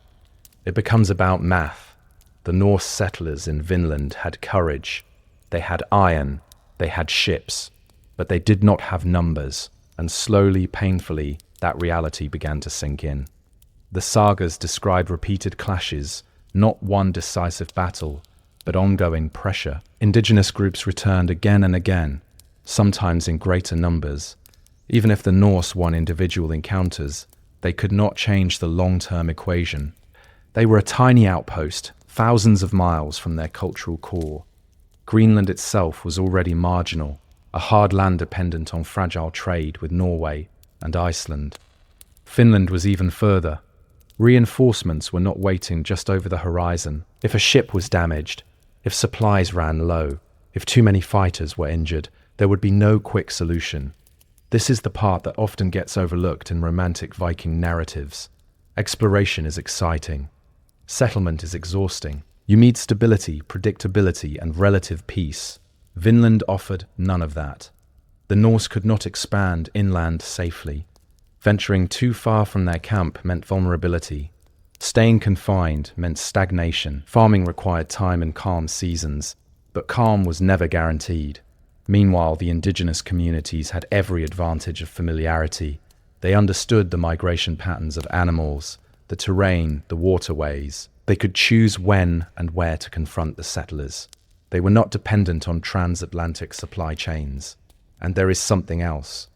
It becomes about math. The Norse settlers in Vinland had courage. They had iron, they had ships, but they did not have numbers, and slowly, painfully, that reality began to sink in. The sagas describe repeated clashes, not one decisive battle, but ongoing pressure. Indigenous groups returned again and again, sometimes in greater numbers. Even if the Norse won individual encounters, they could not change the long-term equation. They were a tiny outpost, thousands of miles from their cultural core. Greenland itself was already marginal, a hard land dependent on fragile trade with Norway and Iceland. Finland was even further. Reinforcements were not waiting just over the horizon. If a ship was damaged, if supplies ran low, if too many fighters were injured, there would be no quick solution. This is the part that often gets overlooked in romantic Viking narratives. Exploration is exciting. Settlement is exhausting. You need stability, predictability, and relative peace. Vinland offered none of that. The Norse could not expand inland safely. Venturing too far from their camp meant vulnerability. Staying confined meant stagnation. Farming required time and calm seasons, but calm was never guaranteed. Meanwhile, the indigenous communities had every advantage of familiarity. They understood the migration patterns of animals, the terrain, the waterways. They could choose when and where to confront the settlers. They were not dependent on transatlantic supply chains. And there is something else.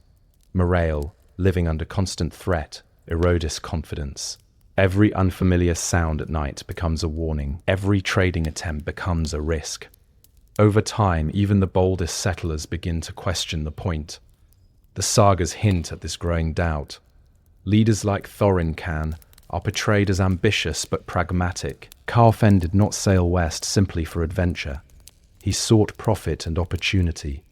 Morale, living under constant threat, erodes confidence. Every unfamiliar sound at night becomes a warning. Every trading attempt becomes a risk. Over time, even the boldest settlers begin to question the point. The sagas hint at this growing doubt. Leaders like Thorin are portrayed as ambitious but pragmatic. Carlfen did not sail west simply for adventure. He sought profit and opportunity.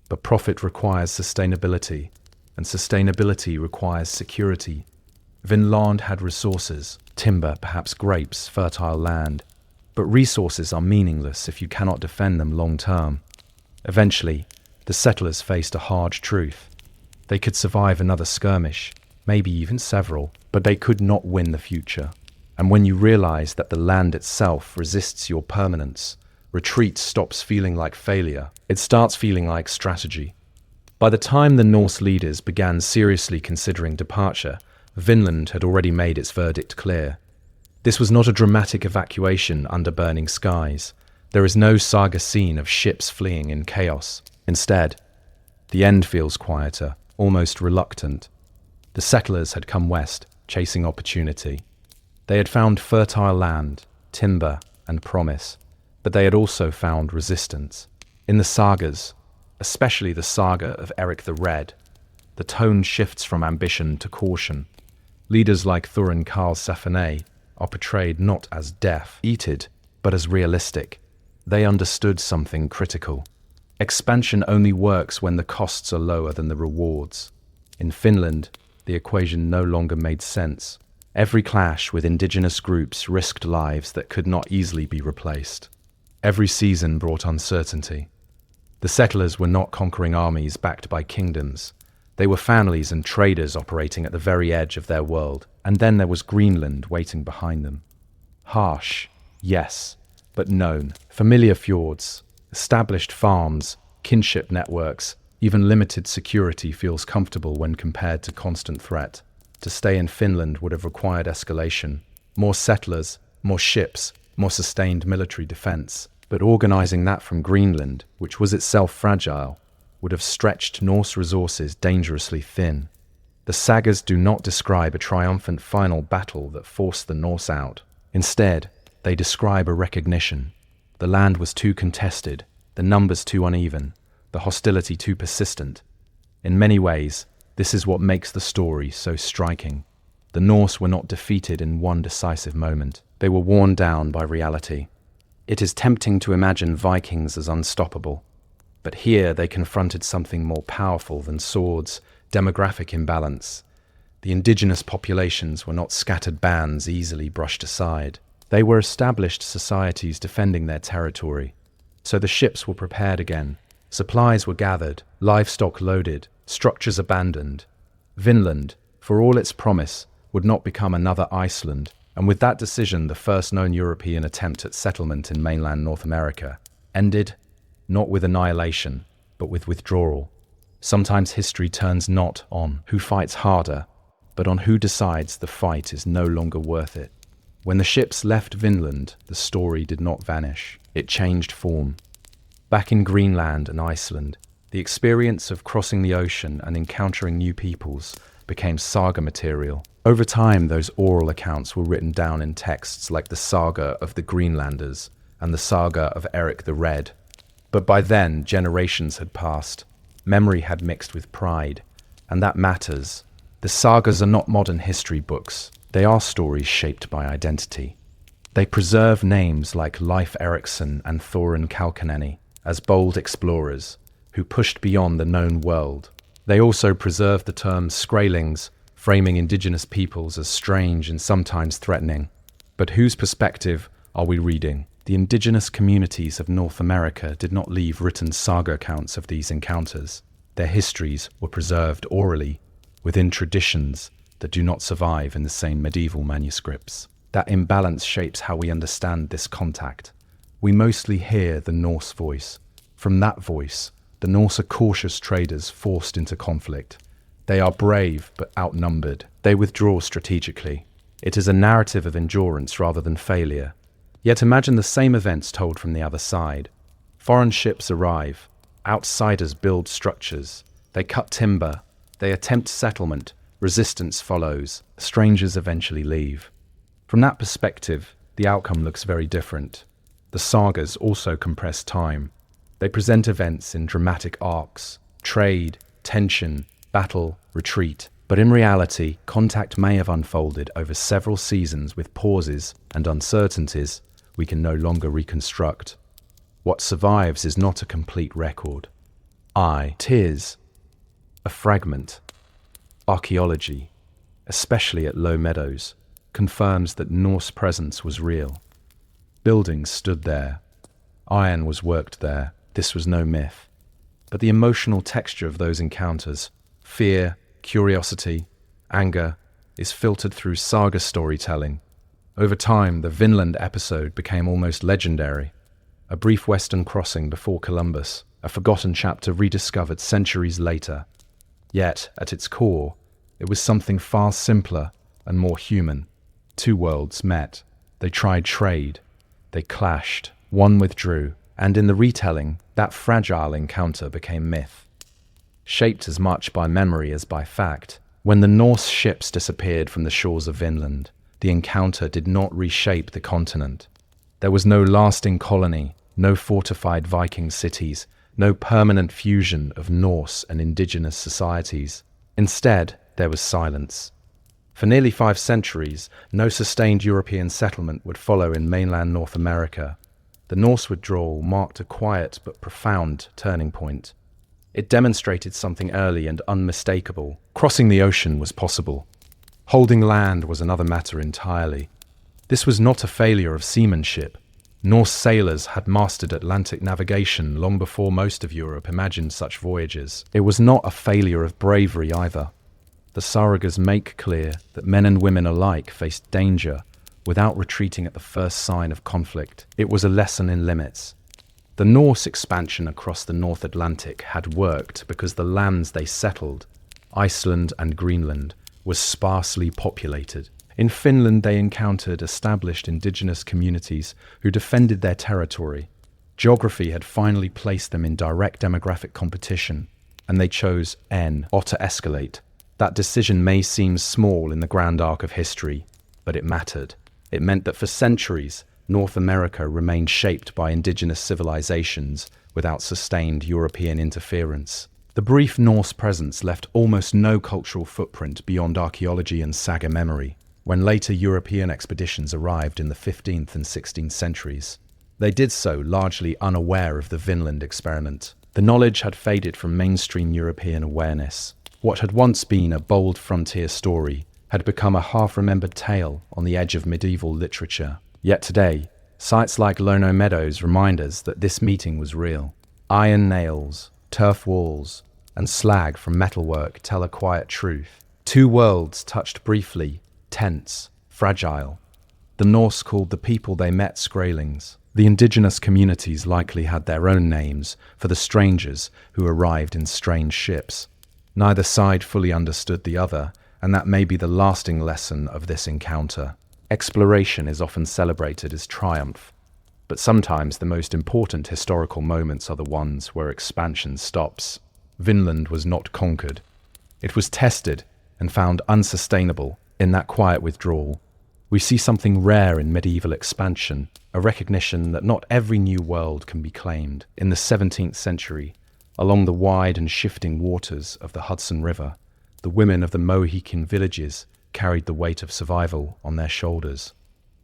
But profit requires sustainability, and sustainability requires security. Vinland had resources, timber, perhaps grapes, fertile land. But resources are meaningless if you cannot defend them long term. Eventually, the settlers faced a hard truth. They could survive another skirmish, maybe even several, but they could not win the future. And when you realize that the land itself resists your permanence, retreat stops feeling like failure. It starts feeling like strategy. By the time the Norse leaders began seriously considering departure, Vinland had already made its verdict clear. This was not a dramatic evacuation under burning skies. There is no saga scene of ships fleeing in chaos. Instead, the end feels quieter, almost reluctant. The settlers had come west, chasing opportunity. They had found fertile land, timber, and promise, but they had also found resistance. In the sagas, especially the saga of Eric the Red, the tone shifts from ambition to caution. Leaders like Thorin Karlsefne are portrayed not as defeated, but as realistic. They understood something critical. Expansion only works when the costs are lower than the rewards. In Finland, the equation no longer made sense. Every clash with indigenous groups risked lives that could not easily be replaced. Every season brought uncertainty. The settlers were not conquering armies backed by kingdoms. They were families and traders operating at the very edge of their world. And then there was Greenland waiting behind them. Harsh, yes, but known. Familiar fjords, established farms, kinship networks, even limited security feels comfortable when compared to constant threat. To stay in Finland would have required escalation. More settlers, more ships, more sustained military defense. But organizing that from Greenland, which was itself fragile, would have stretched Norse resources dangerously thin. The sagas do not describe a triumphant final battle that forced the Norse out. Instead, they describe a recognition. The land was too contested, the numbers too uneven, the hostility too persistent. In many ways, this is what makes the story so striking. The Norse were not defeated in one decisive moment. They were worn down by reality. It is tempting to imagine Vikings as unstoppable. But here they confronted something more powerful than swords, demographic imbalance. The indigenous populations were not scattered bands easily brushed aside. They were established societies defending their territory. So the ships were prepared again. Supplies were gathered, livestock loaded, structures abandoned. Vinland, for all its promise, would not become another Iceland, And with that decision, the first known European attempt at settlement in mainland North America ended not with annihilation, but with withdrawal. Sometimes history turns not on who fights harder, but on who decides the fight is no longer worth it. When the ships left Vinland, the story did not vanish. It changed form. Back in Greenland and Iceland, the experience of crossing the ocean and encountering new peoples became saga material. Over time, those oral accounts were written down in texts like the Saga of the Greenlanders and the Saga of Eric the Red. But by then, generations had passed. Memory had mixed with pride, and that matters. The sagas are not modern history books. They are stories shaped by identity. They preserve names like Leif Erikson and Thorin Kalkaneni as bold explorers who pushed beyond the known world. They also preserve the term Skraelings, framing indigenous peoples as strange and sometimes threatening. But whose perspective are we reading? The indigenous communities of North America did not leave written saga accounts of these encounters. Their histories were preserved orally, within traditions that do not survive in the same medieval manuscripts. That imbalance shapes how we understand this contact. We mostly hear the Norse voice. From that voice, the Norse are cautious traders forced into conflict. They are brave but outnumbered. They withdraw strategically. It is a narrative of endurance rather than failure. Yet imagine the same events told from the other side. Foreign ships arrive. Outsiders build structures. They cut timber. They attempt settlement. Resistance follows. Strangers eventually leave. From that perspective, the outcome looks very different. The sagas also compress time. They present events in dramatic arcs: trade, tension, battle, retreat. But in reality, contact may have unfolded over several seasons with pauses and uncertainties we can no longer reconstruct. What survives is not a complete record. Tis a fragment. Archaeology, especially at Low Meadows, confirms that Norse presence was real. Buildings stood there. Iron was worked there. This was no myth. But the emotional texture of those encounters, fear, curiosity, anger, is filtered through saga storytelling. Over time, the Vinland episode became almost legendary. A brief western crossing before Columbus, a forgotten chapter rediscovered centuries later. Yet, at its core, it was something far simpler and more human. Two worlds met. They tried trade. They clashed. One withdrew. And in the retelling, that fragile encounter became myth. Shaped as much by memory as by fact, when the Norse ships disappeared from the shores of Vinland, the encounter did not reshape the continent. There was no lasting colony, no fortified Viking cities, no permanent fusion of Norse and indigenous societies. Instead, there was silence. For nearly 5 centuries, no sustained European settlement would follow in mainland North America. The Norse withdrawal marked a quiet but profound turning point. It demonstrated something early and unmistakable. Crossing the ocean was possible. Holding land was another matter entirely. This was not a failure of seamanship. Norse sailors had mastered Atlantic navigation long before most of Europe imagined such voyages. It was not a failure of bravery either. The sagas make clear that men and women alike faced danger without retreating at the first sign of conflict. It was a lesson in limits. The Norse expansion across the North Atlantic had worked because the lands they settled, Iceland and Greenland, was sparsely populated. In Finland, they encountered established indigenous communities who defended their territory. Geography had finally placed them in direct demographic competition, and they chose not to escalate. That decision may seem small in the grand arc of history, but it mattered. It meant that for centuries, North America remained shaped by indigenous civilizations without sustained European interference. The brief Norse presence left almost no cultural footprint beyond archaeology and saga memory. When later European expeditions arrived in the 15th and 16th centuries, they did so largely unaware of the Vinland experiment. The knowledge had faded from mainstream European awareness. What had once been a bold frontier story had become a half-remembered tale on the edge of medieval literature. Yet today, sites like Lono Meadows remind us that this meeting was real. Iron nails, turf walls, and slag from metalwork tell a quiet truth. Two worlds touched briefly, tense, fragile. The Norse called the people they met Skraelings. The indigenous communities likely had their own names for the strangers who arrived in strange ships. Neither side fully understood the other, and that may be the lasting lesson of this encounter. Exploration is often celebrated as triumph, but sometimes the most important historical moments are the ones where expansion stops. Vinland was not conquered. It was tested and found unsustainable. In that quiet withdrawal, we see something rare in medieval expansion, a recognition that not every new world can be claimed. In the 17th century, along the wide and shifting waters of the Hudson River, the women of the Mohican villages carried the weight of survival on their shoulders.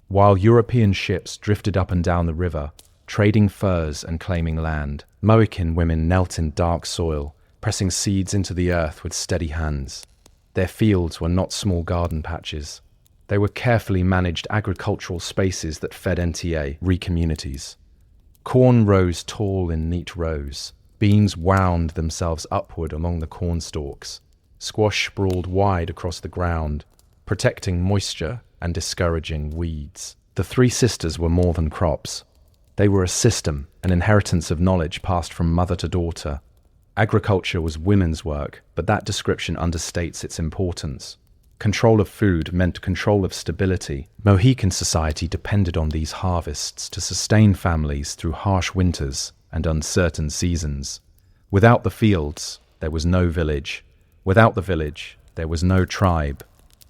While European ships drifted up and down the river, trading furs and claiming land, Mohican women knelt in dark soil, pressing seeds into the earth with steady hands. Their fields were not small garden patches. They were carefully managed agricultural spaces that fed NTA communities. Corn rose tall in neat rows. Beans wound themselves upward along the corn stalks. Squash sprawled wide across the ground, protecting moisture and discouraging weeds. The three sisters were more than crops. They were a system, an inheritance of knowledge passed from mother to daughter. Agriculture was women's work, but that description understates its importance. Control of food meant control of stability. Mohican society depended on these harvests to sustain families through harsh winters and uncertain seasons. Without the fields, there was no village. Without the village, there was no tribe.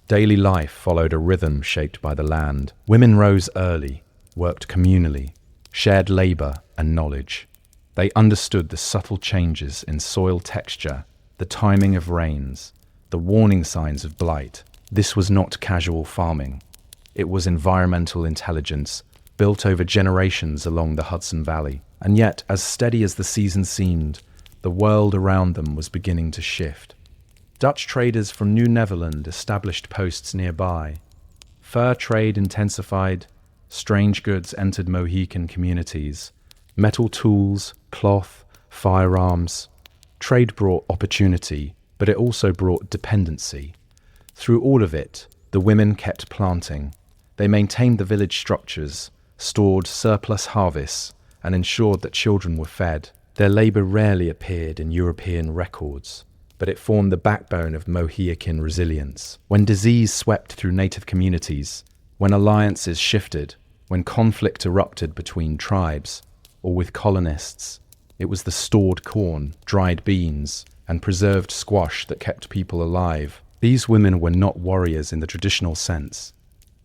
Daily life followed a rhythm shaped by the land. Women rose early, worked communally, shared labor and knowledge. They understood the subtle changes in soil texture, the timing of rains, the warning signs of blight. This was not casual farming. It was environmental intelligence, built over generations along the Hudson Valley. And yet, as steady as the season seemed, the world around them was beginning to shift. Dutch traders from New Netherland established posts nearby. Fur trade intensified. Strange goods entered Mohican communities. Metal tools, cloth, firearms. Trade brought opportunity, but it also brought dependency. Through all of it, the women kept planting. They maintained the village structures, stored surplus harvests, and ensured that children were fed. Their labor rarely appeared in European records, but it formed the backbone of Mohican resilience. When disease swept through native communities, when alliances shifted, when conflict erupted between tribes, or with colonists, it was the stored corn, dried beans, and preserved squash that kept people alive. These women were not warriors in the traditional sense.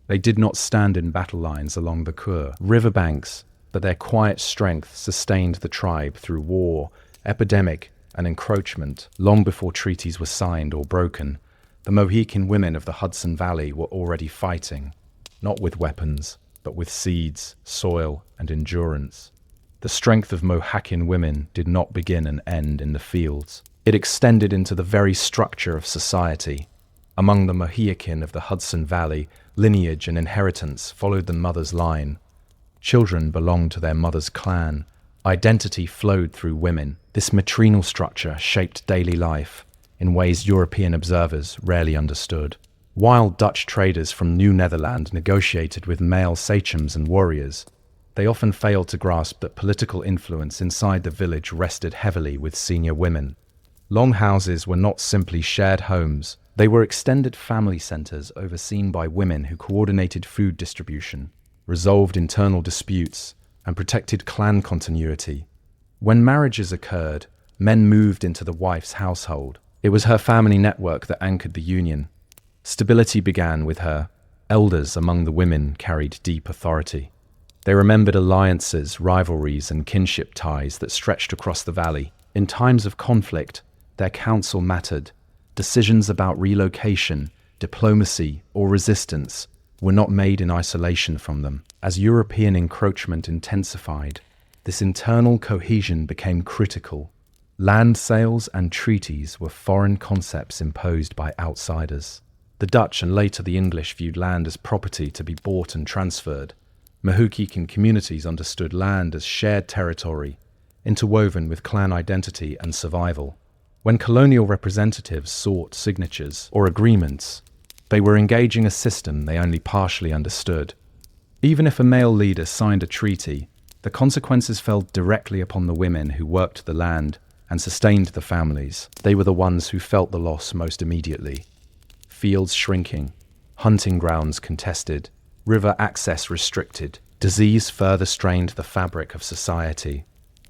They did not stand in battle lines along the Kur riverbanks, but their quiet strength sustained the tribe through war, epidemic, and encroachment. Long before treaties were signed or broken, the Mohican women of the Hudson Valley were already fighting, not with weapons, but with seeds, soil, and endurance. The strength of Mohican women did not begin and end in the fields. It extended into the very structure of society. Among the Mohican of the Hudson Valley, lineage and inheritance followed the mother's line. Children belonged to their mother's clan. Identity flowed through women. This matrinal structure shaped daily life in ways European observers rarely understood. While Dutch traders from New Netherland negotiated with male sachems and warriors, they often failed to grasp that political influence inside the village rested heavily with senior women. Longhouses were not simply shared homes. They were extended family centers overseen by women who coordinated food distribution, resolved internal disputes, and protected clan continuity. When marriages occurred, men moved into the wife's household. It was her family network that anchored the union. Stability began with her. Elders among the women carried deep authority. They remembered alliances, rivalries, and kinship ties that stretched across the valley. In times of conflict, their counsel mattered. Decisions about relocation, diplomacy, or resistance were not made in isolation from them. As European encroachment intensified, this internal cohesion became critical. Land sales and treaties were foreign concepts imposed by outsiders. The Dutch and later the English viewed land as property to be bought and transferred. Mohican communities understood land as shared territory, interwoven with clan identity and survival. When colonial representatives sought signatures or agreements, they were engaging a system they only partially understood. Even if a male leader signed a treaty, the consequences fell directly upon the women who worked the land and sustained the families. They were the ones who felt the loss most immediately. Fields shrinking, hunting grounds contested, river access restricted, disease further strained the fabric of society.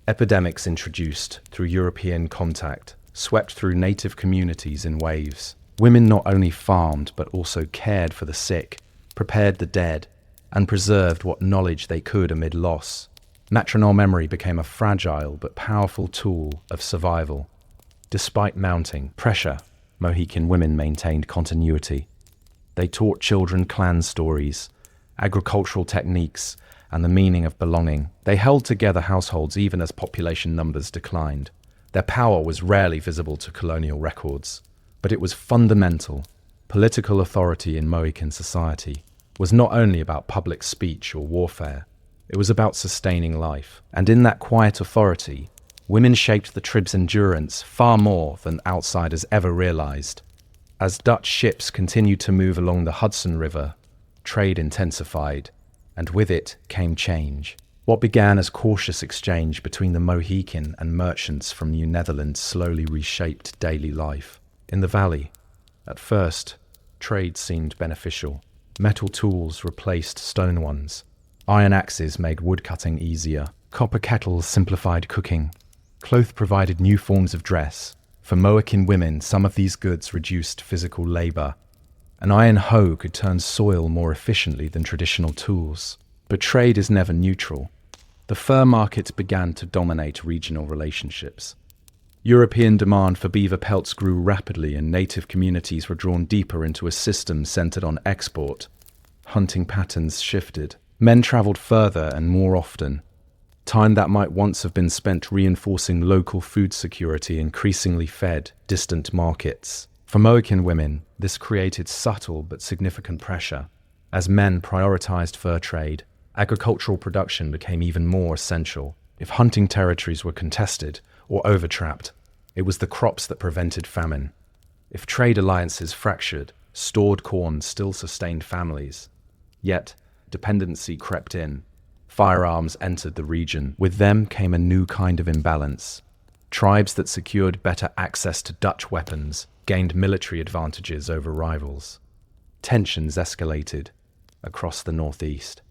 Epidemics introduced through European contact swept through native communities in waves. Women not only farmed but also cared for the sick, prepared the dead, and preserved what knowledge they could amid loss. Maternal memory became a fragile but powerful tool of survival. Despite mounting pressure, Mohican women maintained continuity. They taught children clan stories, agricultural techniques, and the meaning of belonging. They held together households even as population numbers declined. Their power was rarely visible to colonial records, but it was fundamental. Political authority in Mohican society was not only about public speech or warfare, it was about sustaining life. And in that quiet authority, women shaped the tribe's endurance far more than outsiders ever realized. As Dutch ships continued to move along the Hudson River, trade intensified, and with it came change. What began as cautious exchange between the Mohican and merchants from New Netherlands slowly reshaped daily life. In the valley, at first, trade seemed beneficial. Metal tools replaced stone ones. Iron axes made woodcutting easier. Copper kettles simplified cooking. Cloth provided new forms of dress. For Mohican women, some of these goods reduced physical labor. An iron hoe could turn soil more efficiently than traditional tools. But trade is never neutral. The fur market began to dominate regional relationships. European demand for beaver pelts grew rapidly and native communities were drawn deeper into a system centered on export. Hunting patterns shifted. Men traveled further and more often. Time that might once have been spent reinforcing local food security increasingly fed distant markets. For Mohican women, this created subtle but significant pressure. As men prioritized fur trade, agricultural production became even more essential. If hunting territories were contested or overtrapped, it was the crops that prevented famine. If trade alliances fractured, stored corn still sustained families. Yet, dependency crept in. Firearms entered the region. With them came a new kind of imbalance. Tribes that secured better access to Dutch weapons gained military advantages over rivals. Tensions escalated across the northeast.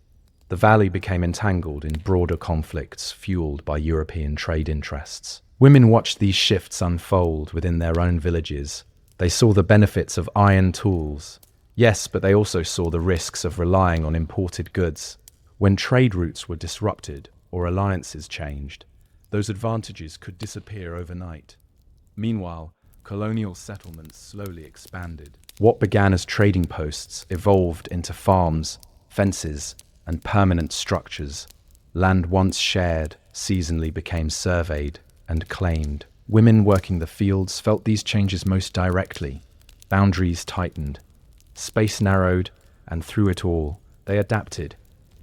The valley became entangled in broader conflicts fueled by European trade interests. Women watched these shifts unfold within their own villages. They saw the benefits of iron tools. Yes, but they also saw the risks of relying on imported goods. When trade routes were disrupted or alliances changed, those advantages could disappear overnight. Meanwhile, colonial settlements slowly expanded. What began as trading posts evolved into farms, fences, and permanent structures. Land once shared seasonally became surveyed and claimed. Women working the fields felt these changes most directly. Boundaries tightened, space narrowed, and through it all, they adapted.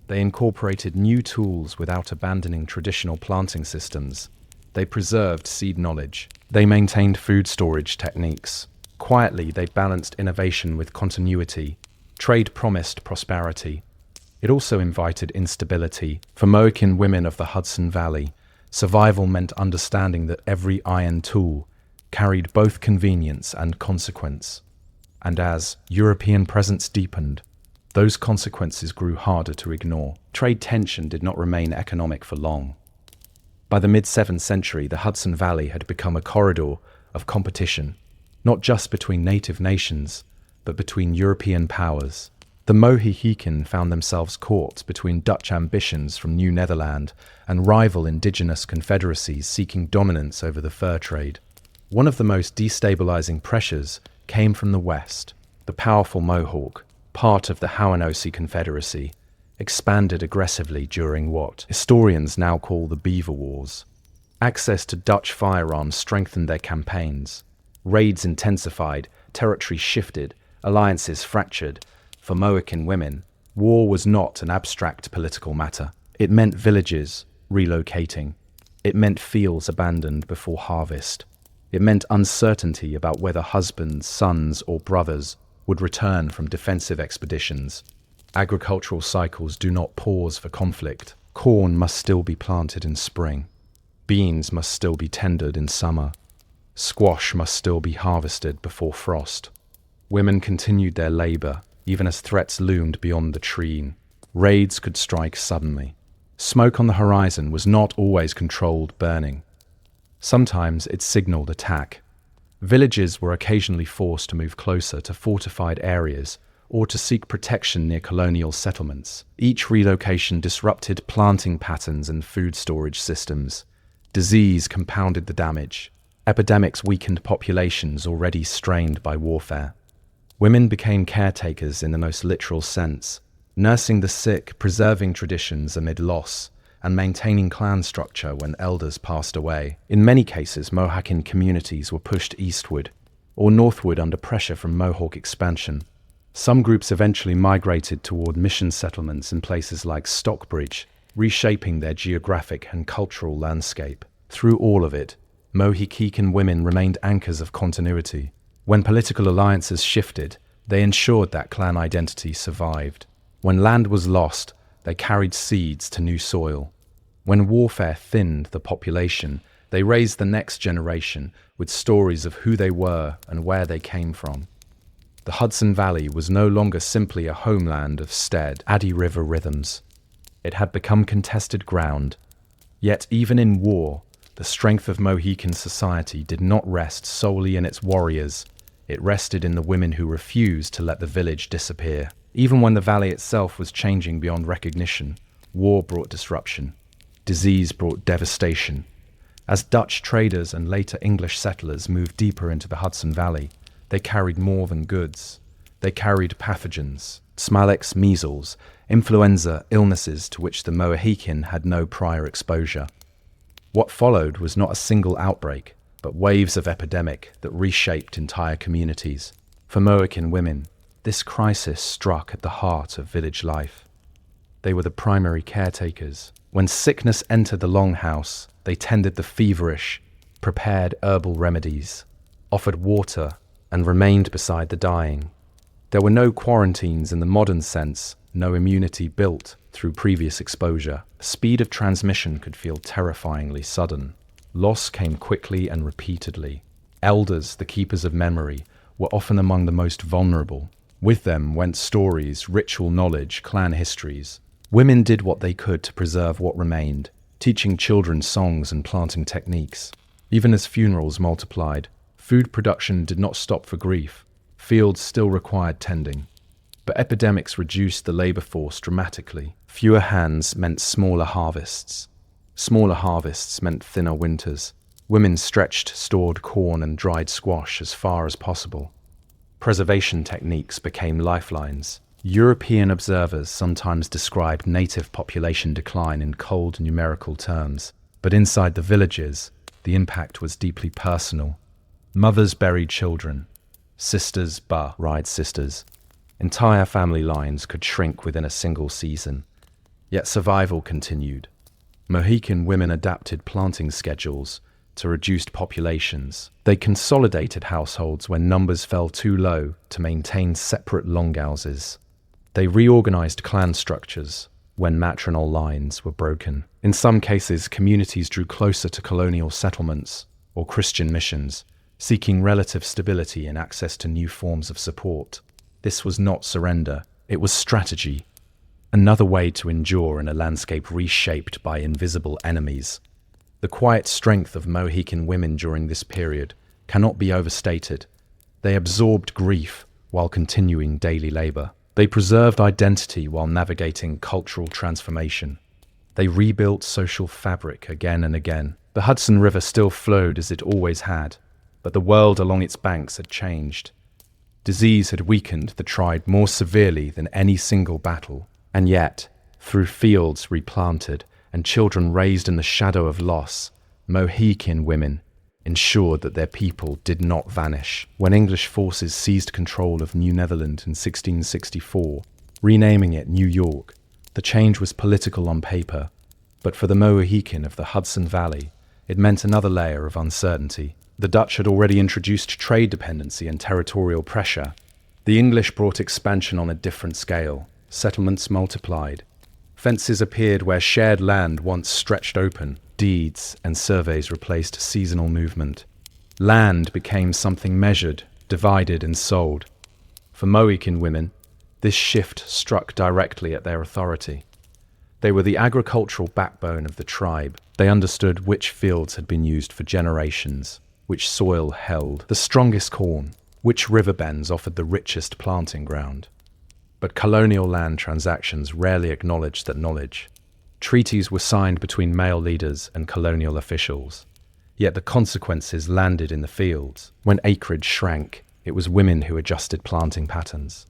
They incorporated new tools without abandoning traditional planting systems. They preserved seed knowledge. They maintained food storage techniques. Quietly, they balanced innovation with continuity. Trade promised prosperity. It also invited instability. For Mohican women of the Hudson Valley, survival meant understanding that every iron tool carried both convenience and consequence. And as European presence deepened, those consequences grew harder to ignore. Trade tension did not remain economic for long. By the mid-7th century, the Hudson Valley had become a corridor of competition, not just between native nations, but between European powers. The Mohican found themselves caught between Dutch ambitions from New Netherland and rival indigenous confederacies seeking dominance over the fur trade. One of the most destabilizing pressures came from the west. The powerful Mohawk, part of the Hawanosi Confederacy, expanded aggressively during what historians now call the Beaver Wars. Access to Dutch firearms strengthened their campaigns. Raids intensified, territory shifted, alliances fractured. For Mohican women, war was not an abstract political matter. It meant villages relocating. It meant fields abandoned before harvest. It meant uncertainty about whether husbands, sons, or brothers would return from defensive expeditions. Agricultural cycles do not pause for conflict. Corn must still be planted in spring. Beans must still be tended in summer. Squash must still be harvested before frost. Women continued their labor, even as threats loomed beyond the tree. Raids could strike suddenly. Smoke on the horizon was not always controlled burning. Sometimes it signaled attack. Villages were occasionally forced to move closer to fortified areas or to seek protection near colonial settlements. Each relocation disrupted planting patterns and food storage systems. Disease compounded the damage. Epidemics weakened populations already strained by warfare. Women became caretakers in the most literal sense, nursing the sick, preserving traditions amid loss, and maintaining clan structure when elders passed away. In many cases, Mohican communities were pushed eastward or northward under pressure from Mohawk expansion. Some groups eventually migrated toward mission settlements in places like Stockbridge, reshaping their geographic and cultural landscape. Through all of it, Mohican women remained anchors of continuity. When political alliances shifted, they ensured that clan identity survived. When land was lost, they carried seeds to new soil. When warfare thinned the population, they raised the next generation with stories of who they were and where they came from. The Hudson Valley was no longer simply a homeland of stead, Addy River rhythms. It had become contested ground. Yet even in war, the strength of Mohican society did not rest solely in its warriors. It rested in the women who refused to let the village disappear. Even when the valley itself was changing beyond recognition, war brought disruption. Disease brought devastation. As Dutch traders and later English settlers moved deeper into the Hudson Valley, they carried more than goods. They carried pathogens, Smilex, measles, influenza, illnesses to which the Mohican had no prior exposure. What followed was not a single outbreak, but waves of epidemic that reshaped entire communities. For Mohican women, this crisis struck at the heart of village life. They were the primary caretakers. When sickness entered the longhouse, they tended the feverish, prepared herbal remedies, offered water, and remained beside the dying. There were no quarantines in the modern sense, no immunity built through previous exposure. The speed of transmission could feel terrifyingly sudden. Loss came quickly and repeatedly. Elders, the keepers of memory, were often among the most vulnerable. With them went stories, ritual knowledge, clan histories. Women did what they could to preserve what remained, teaching children songs and planting techniques. Even as funerals multiplied, food production did not stop for grief. Fields still required tending. But epidemics reduced the labor force dramatically. Fewer hands meant smaller harvests. Smaller harvests meant thinner winters. Women stretched stored corn and dried squash as far as possible. Preservation techniques became lifelines. European observers sometimes described native population decline in cold numerical terms, but inside the villages, the impact was deeply personal. Mothers buried children. Sisters buried sisters. Entire family lines could shrink within a single season. Yet survival continued. Mohican women adapted planting schedules to reduced populations. They consolidated households when numbers fell too low to maintain separate longhouses. They reorganized clan structures when maternal lines were broken. In some cases, communities drew closer to colonial settlements or Christian missions, seeking relative stability and access to new forms of support. This was not surrender, it was strategy. Another way to endure in a landscape reshaped by invisible enemies. The quiet strength of Mohican women during this period cannot be overstated. They absorbed grief while continuing daily labor. They preserved identity while navigating cultural transformation. They rebuilt social fabric again and again. The Hudson River still flowed as it always had, but the world along its banks had changed. Disease had weakened the tribe more severely than any single battle. And yet, through fields replanted and children raised in the shadow of loss, Mohican women ensured that their people did not vanish. When English forces seized control of New Netherland in 1664, renaming it New York, the change was political on paper, but for the Mohican of the Hudson Valley, it meant another layer of uncertainty. The Dutch had already introduced trade dependency and territorial pressure. The English brought expansion on a different scale. settlements multiplied. Fences appeared where shared land once stretched open. Deeds and surveys replaced seasonal movement. Land became something measured, divided, and sold. For Mohican women, this shift struck directly at their authority. They were the agricultural backbone of the tribe. They understood which fields had been used for generations, which soil held the strongest corn, which river bends offered the richest planting ground. But colonial land transactions rarely acknowledged that knowledge. Treaties were signed between male leaders and colonial officials. Yet the consequences landed in the fields. When acreage shrank, it was women who adjusted planting patterns.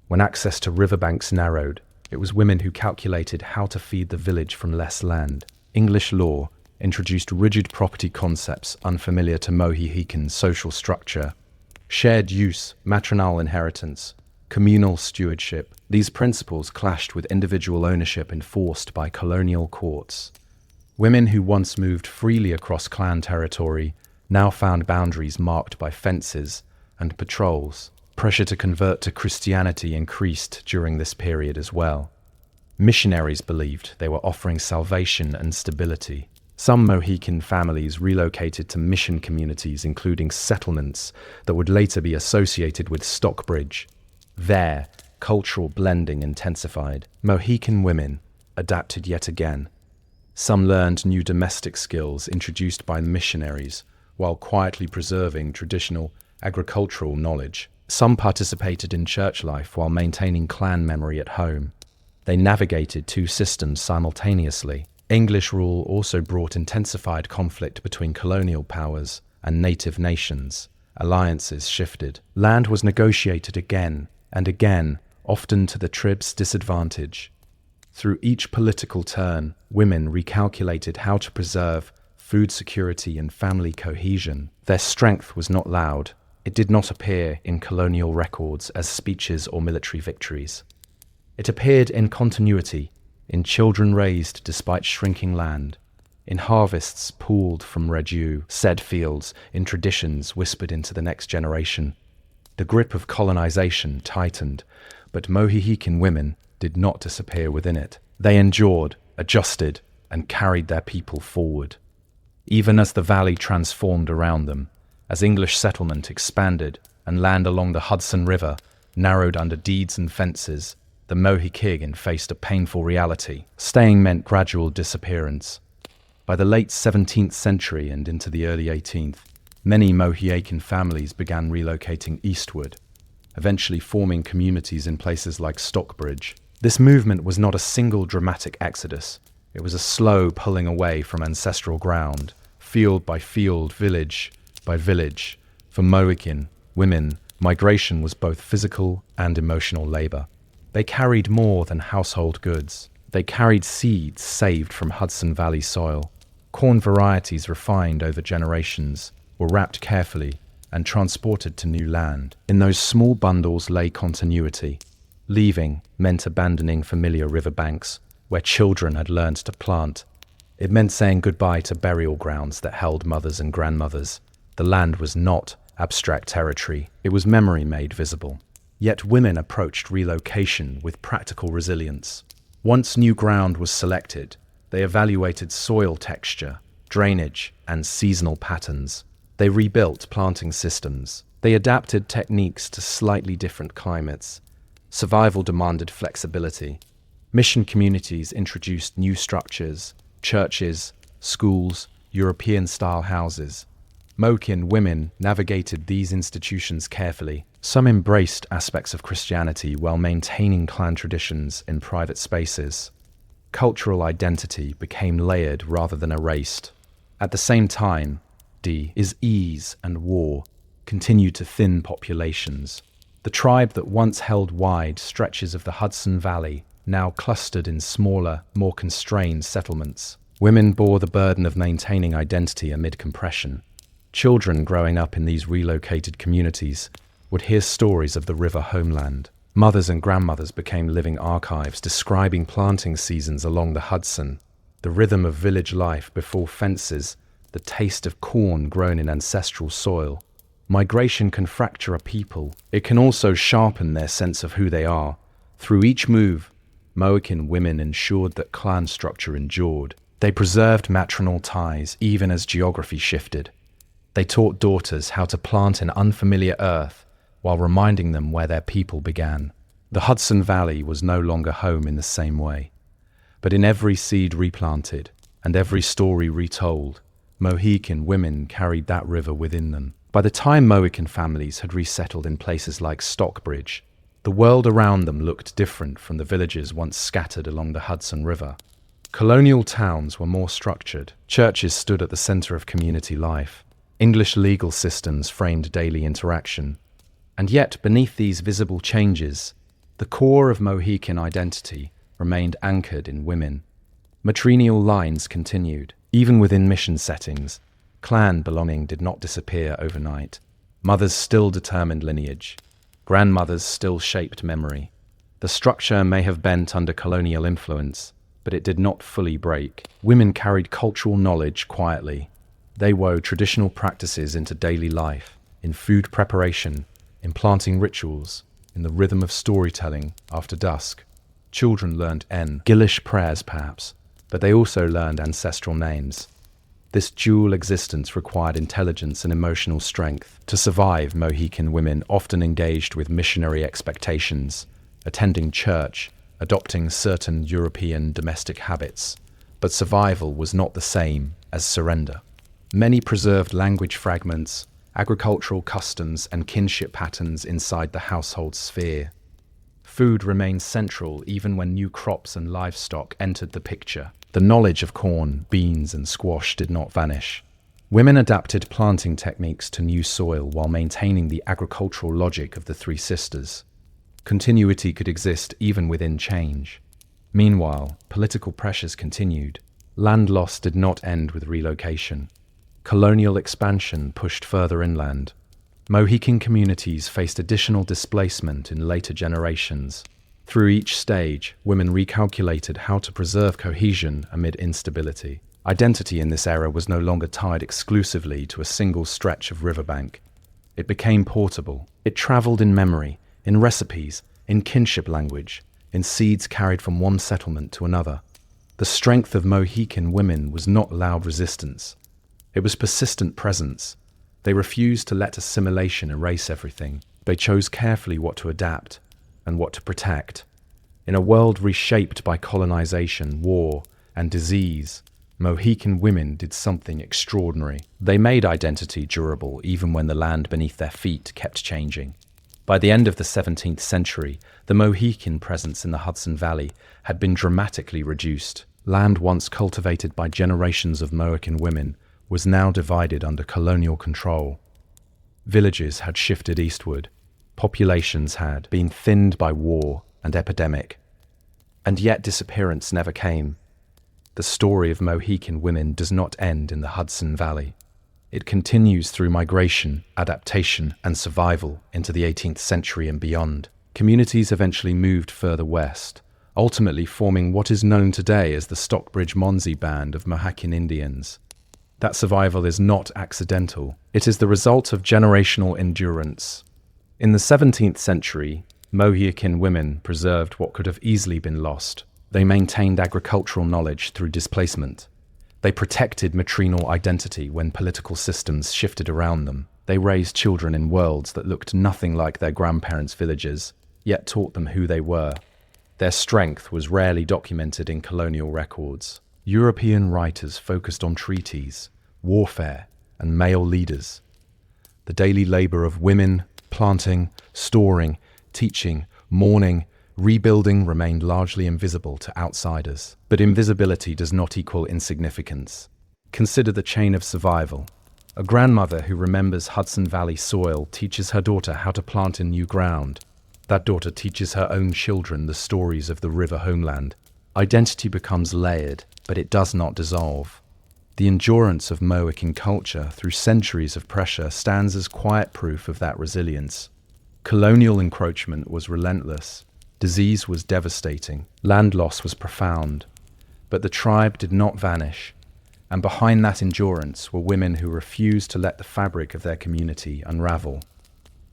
When access to riverbanks narrowed, it was women who calculated how to feed the village from less land. English law introduced rigid property concepts unfamiliar to Mohican social structure. Shared use, maternal inheritance, communal stewardship. These principles clashed with individual ownership enforced by colonial courts. Women who once moved freely across clan territory now found boundaries marked by fences and patrols. Pressure to convert to Christianity increased during this period as well. Missionaries believed they were offering salvation and stability. Some Mohican families relocated to mission communities, including settlements that would later be associated with Stockbridge. There, cultural blending intensified. Mohican women adapted yet again. Some learned new domestic skills introduced by missionaries, while quietly preserving traditional agricultural knowledge. Some participated in church life while maintaining clan memory at home. They navigated two systems simultaneously. English rule also brought intensified conflict between colonial powers and native nations. Alliances shifted. Land was negotiated again and again, often to the tribe's disadvantage. Through each political turn, women recalculated how to preserve food security and family cohesion. Their strength was not loud. It did not appear in colonial records as speeches or military victories. It appeared in continuity, in children raised despite shrinking land, in harvests pooled from redew, said fields, in traditions whispered into the next generation. The grip of colonization tightened, but Mohican women did not disappear within it. They endured, adjusted, and carried their people forward. Even as the valley transformed around them, as English settlement expanded and land along the Hudson River narrowed under deeds and fences, the Mohican faced a painful reality. Staying meant gradual disappearance. By the late 17th century and into the early 18th, many Mohican families began relocating eastward, eventually forming communities in places like Stockbridge. This movement was not a single dramatic exodus. It was a slow pulling away from ancestral ground, field by field, village by village. For Mohican women, migration was both physical and emotional labor. They carried more than household goods. They carried seeds saved from Hudson Valley soil. Corn varieties refined over generations were wrapped carefully and transported to new land. In those small bundles lay continuity. Leaving meant abandoning familiar riverbanks where children had learned to plant. It meant saying goodbye to burial grounds that held mothers and grandmothers. The land was not abstract territory. It was memory made visible. Yet women approached relocation with practical resilience. Once new ground was selected, they evaluated soil texture, drainage, and seasonal patterns. They rebuilt planting systems. They adapted techniques to slightly different climates. Survival demanded flexibility. Mission communities introduced new structures, churches, schools, European-style houses. Mohican women navigated these institutions carefully. Some embraced aspects of Christianity while maintaining clan traditions in private spaces. Cultural identity became layered rather than erased. At the same time, disease and war continued to thin populations. The tribe that once held wide stretches of the Hudson Valley now clustered in smaller, more constrained settlements. Women bore the burden of maintaining identity amid compression. Children growing up in these relocated communities would hear stories of the river homeland. Mothers and grandmothers became living archives describing planting seasons along the Hudson, the rhythm of village life before fences, the taste of corn grown in ancestral soil. Migration can fracture a people. It can also sharpen their sense of who they are. Through each move, Mohican women ensured that clan structure endured. They preserved maternal ties even as geography shifted. They taught daughters how to plant in unfamiliar earth while reminding them where their people began. The Hudson Valley was no longer home in the same way. But in every seed replanted and every story retold, Mohican women carried that river within them. By the time Mohican families had resettled in places like Stockbridge, the world around them looked different from the villages once scattered along the Hudson River. Colonial towns were more structured. Churches stood at the center of community life. English legal systems framed daily interaction. And yet, beneath these visible changes, the core of Mohican identity remained anchored in women. Matrilineal lines continued. Even within mission settings, clan belonging did not disappear overnight. Mothers still determined lineage. Grandmothers still shaped memory. The structure may have bent under colonial influence, but it did not fully break. Women carried cultural knowledge quietly. They wove traditional practices into daily life, in food preparation, in planting rituals, in the rhythm of storytelling after dusk. Children learned Gilish prayers perhaps, but they also learned ancestral names. This dual existence required intelligence and emotional strength. To survive, Mohican women often engaged with missionary expectations, attending church, adopting certain European domestic habits. But survival was not the same as surrender. Many preserved language fragments, agricultural customs, and kinship patterns inside the household sphere. Food remained central even when new crops and livestock entered the picture. The knowledge of corn, beans, and squash did not vanish. Women adapted planting techniques to new soil while maintaining the agricultural logic of the Three Sisters. Continuity could exist even within change. Meanwhile, political pressures continued. Land loss did not end with relocation. Colonial expansion pushed further inland. Mohican communities faced additional displacement in later generations. Through each stage, women recalculated how to preserve cohesion amid instability. Identity in this era was no longer tied exclusively to a single stretch of riverbank. It became portable. It traveled in memory, in recipes, in kinship language, in seeds carried from one settlement to another. The strength of Mohican women was not loud resistance. It was persistent presence. They refused to let assimilation erase everything. They chose carefully what to adapt and what to protect. In a world reshaped by colonization, war, and disease, Mohican women did something extraordinary. They made identity durable even when the land beneath their feet kept changing. By the end of the 17th century, the Mohican presence in the Hudson Valley had been dramatically reduced. Land once cultivated by generations of Mohican women was now divided under colonial control. Villages had shifted eastward. Populations had been thinned by war and epidemic. And yet disappearance never came. The story of Mohican women does not end in the Hudson Valley. It continues through migration, adaptation, and survival into the 18th century and beyond. Communities eventually moved further west, ultimately forming what is known today as the Stockbridge-Monsie Band of Mohican Indians. That survival is not accidental. It is the result of generational endurance. In the 17th century, Mohican women preserved what could have easily been lost. They maintained agricultural knowledge through displacement. They protected maternal identity when political systems shifted around them. They raised children in worlds that looked nothing like their grandparents' villages, yet taught them who they were. Their strength was rarely documented in colonial records. European writers focused on treaties, warfare, and male leaders. The daily labor of women, planting, storing, teaching, mourning, rebuilding remained largely invisible to outsiders. But invisibility does not equal insignificance. Consider the chain of survival. A grandmother who remembers Hudson Valley soil teaches her daughter how to plant in new ground. That daughter teaches her own children the stories of the river homeland. Identity becomes layered, but it does not dissolve. The endurance of Mohican culture through centuries of pressure stands as quiet proof of that resilience. Colonial encroachment was relentless. Disease was devastating. Land loss was profound. But the tribe did not vanish. And behind that endurance were women who refused to let the fabric of their community unravel.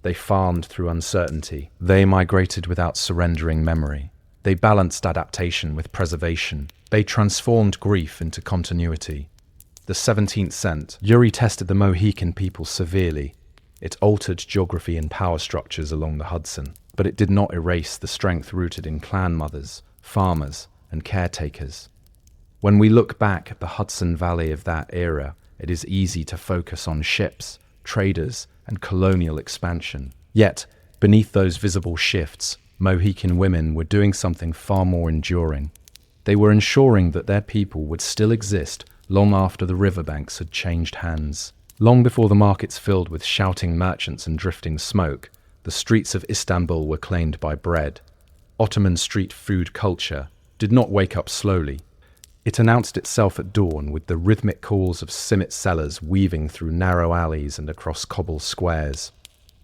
They farmed through uncertainty. They migrated without surrendering memory. They balanced adaptation with preservation. They transformed grief into continuity. The 17th century tested the Mohican people severely. It altered geography and power structures along the Hudson, but it did not erase the strength rooted in clan mothers, farmers, and caretakers. When we look back at the Hudson Valley of that era, it is easy to focus on ships, traders, and colonial expansion. Yet, beneath those visible shifts, Mohican women were doing something far more enduring. They were ensuring that their people would still exist long after the riverbanks had changed hands. Long before the markets filled with shouting merchants and drifting smoke, the streets of Istanbul were claimed by bread. Ottoman street food culture did not wake up slowly. It announced itself at dawn with the rhythmic calls of simit sellers weaving through narrow alleys and across cobble squares.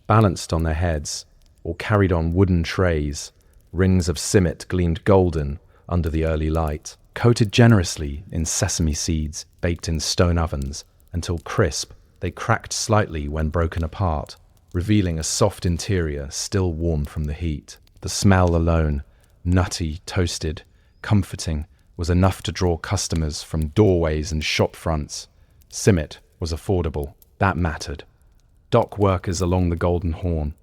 Balanced on their heads, or carried on wooden trays, rings of simit gleamed golden under the early light, coated generously in sesame seeds baked in stone ovens until crisp. They cracked slightly when broken apart, revealing a soft interior still warm from the heat. The smell alone, nutty, toasted, comforting, was enough to draw customers from doorways and shop fronts. Simit was affordable. That mattered. Dock workers along the Golden Horn,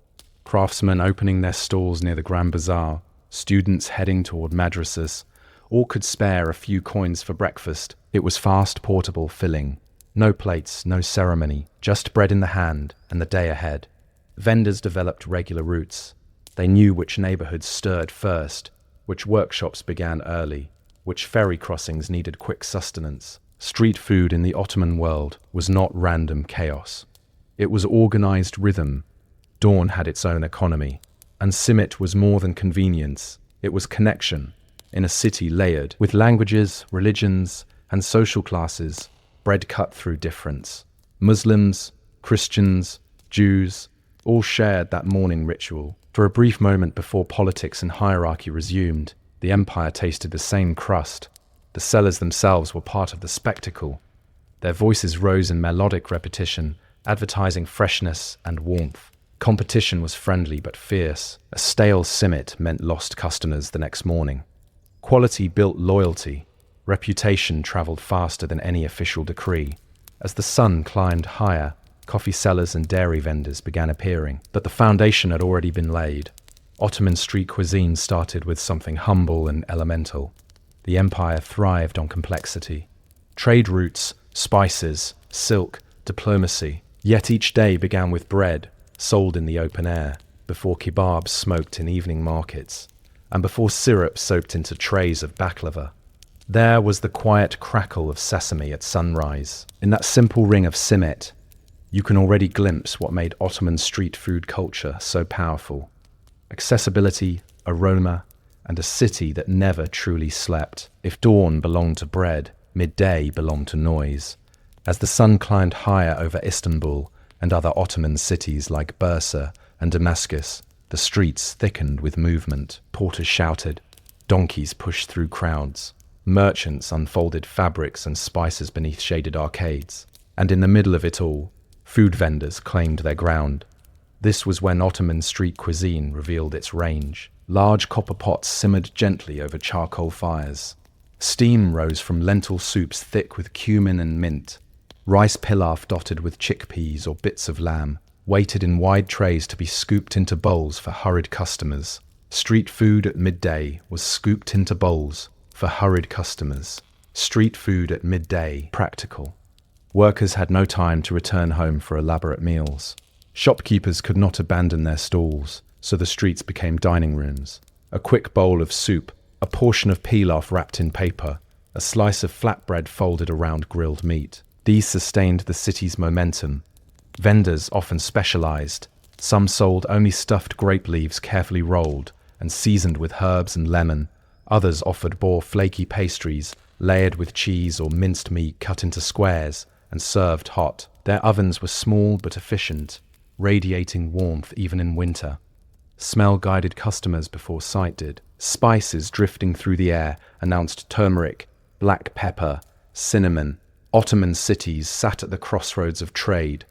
craftsmen opening their stalls near the Grand Bazaar, students heading toward madrasas, all could spare a few coins for breakfast. It was fast, portable, filling. No plates, no ceremony, just bread in the hand and the day ahead. Vendors developed regular routes. They knew which neighborhoods stirred first, which workshops began early, which ferry crossings needed quick sustenance. Street food in the Ottoman world was not random chaos. It was organized rhythm. Dawn had its own economy, and simit was more than convenience. It was connection, in a city layered with languages, religions, and social classes, bread cut through difference. Muslims, Christians, Jews, all shared that morning ritual. For a brief moment before politics and hierarchy resumed, the empire tasted the same crust. The sellers themselves were part of the spectacle. Their voices rose in melodic repetition, advertising freshness and warmth. Competition was friendly but fierce. A stale simit meant lost customers the next morning. Quality built loyalty. Reputation traveled faster than any official decree. As the sun climbed higher, coffee sellers and dairy vendors began appearing, but the foundation had already been laid. Ottoman street cuisine started with something humble and elemental. The empire thrived on complexity. Trade routes, spices, silk, diplomacy. Yet each day began with bread, sold in the open air, before kebabs smoked in evening markets, and before syrup soaked into trays of baklava. There was the quiet crackle of sesame at sunrise. In that simple ring of simit, you can already glimpse what made Ottoman street food culture so powerful. Accessibility, aroma, and a city that never truly slept. If dawn belonged to bread, midday belonged to noise. As the sun climbed higher over Istanbul and other Ottoman cities like Bursa and Damascus, the streets thickened with movement. Porters shouted. Donkeys pushed through crowds. Merchants unfolded fabrics and spices beneath shaded arcades. And in the middle of it all, food vendors claimed their ground. This was when Ottoman street cuisine revealed its range. Large copper pots simmered gently over charcoal fires. Steam rose from lentil soups thick with cumin and mint. Rice pilaf dotted with chickpeas or bits of lamb, waited in wide trays to be scooped into bowls for hurried customers. Street food at midday was scooped into bowls for hurried customers. Street food at midday, practical. Workers had no time to return home for elaborate meals. Shopkeepers could not abandon their stalls, so the streets became dining rooms. A quick bowl of soup, a portion of pilaf wrapped in paper, a slice of flatbread folded around grilled meat. These sustained the city's momentum. Vendors often specialized. Some sold only stuffed grape leaves carefully rolled and seasoned with herbs and lemon. Others bore flaky pastries, layered with cheese or minced meat cut into squares and served hot. Their ovens were small but efficient, radiating warmth even in winter. Smell guided customers before sight did. Spices drifting through the air announced turmeric, black pepper, cinnamon. Ottoman cities sat at the crossroads of trade,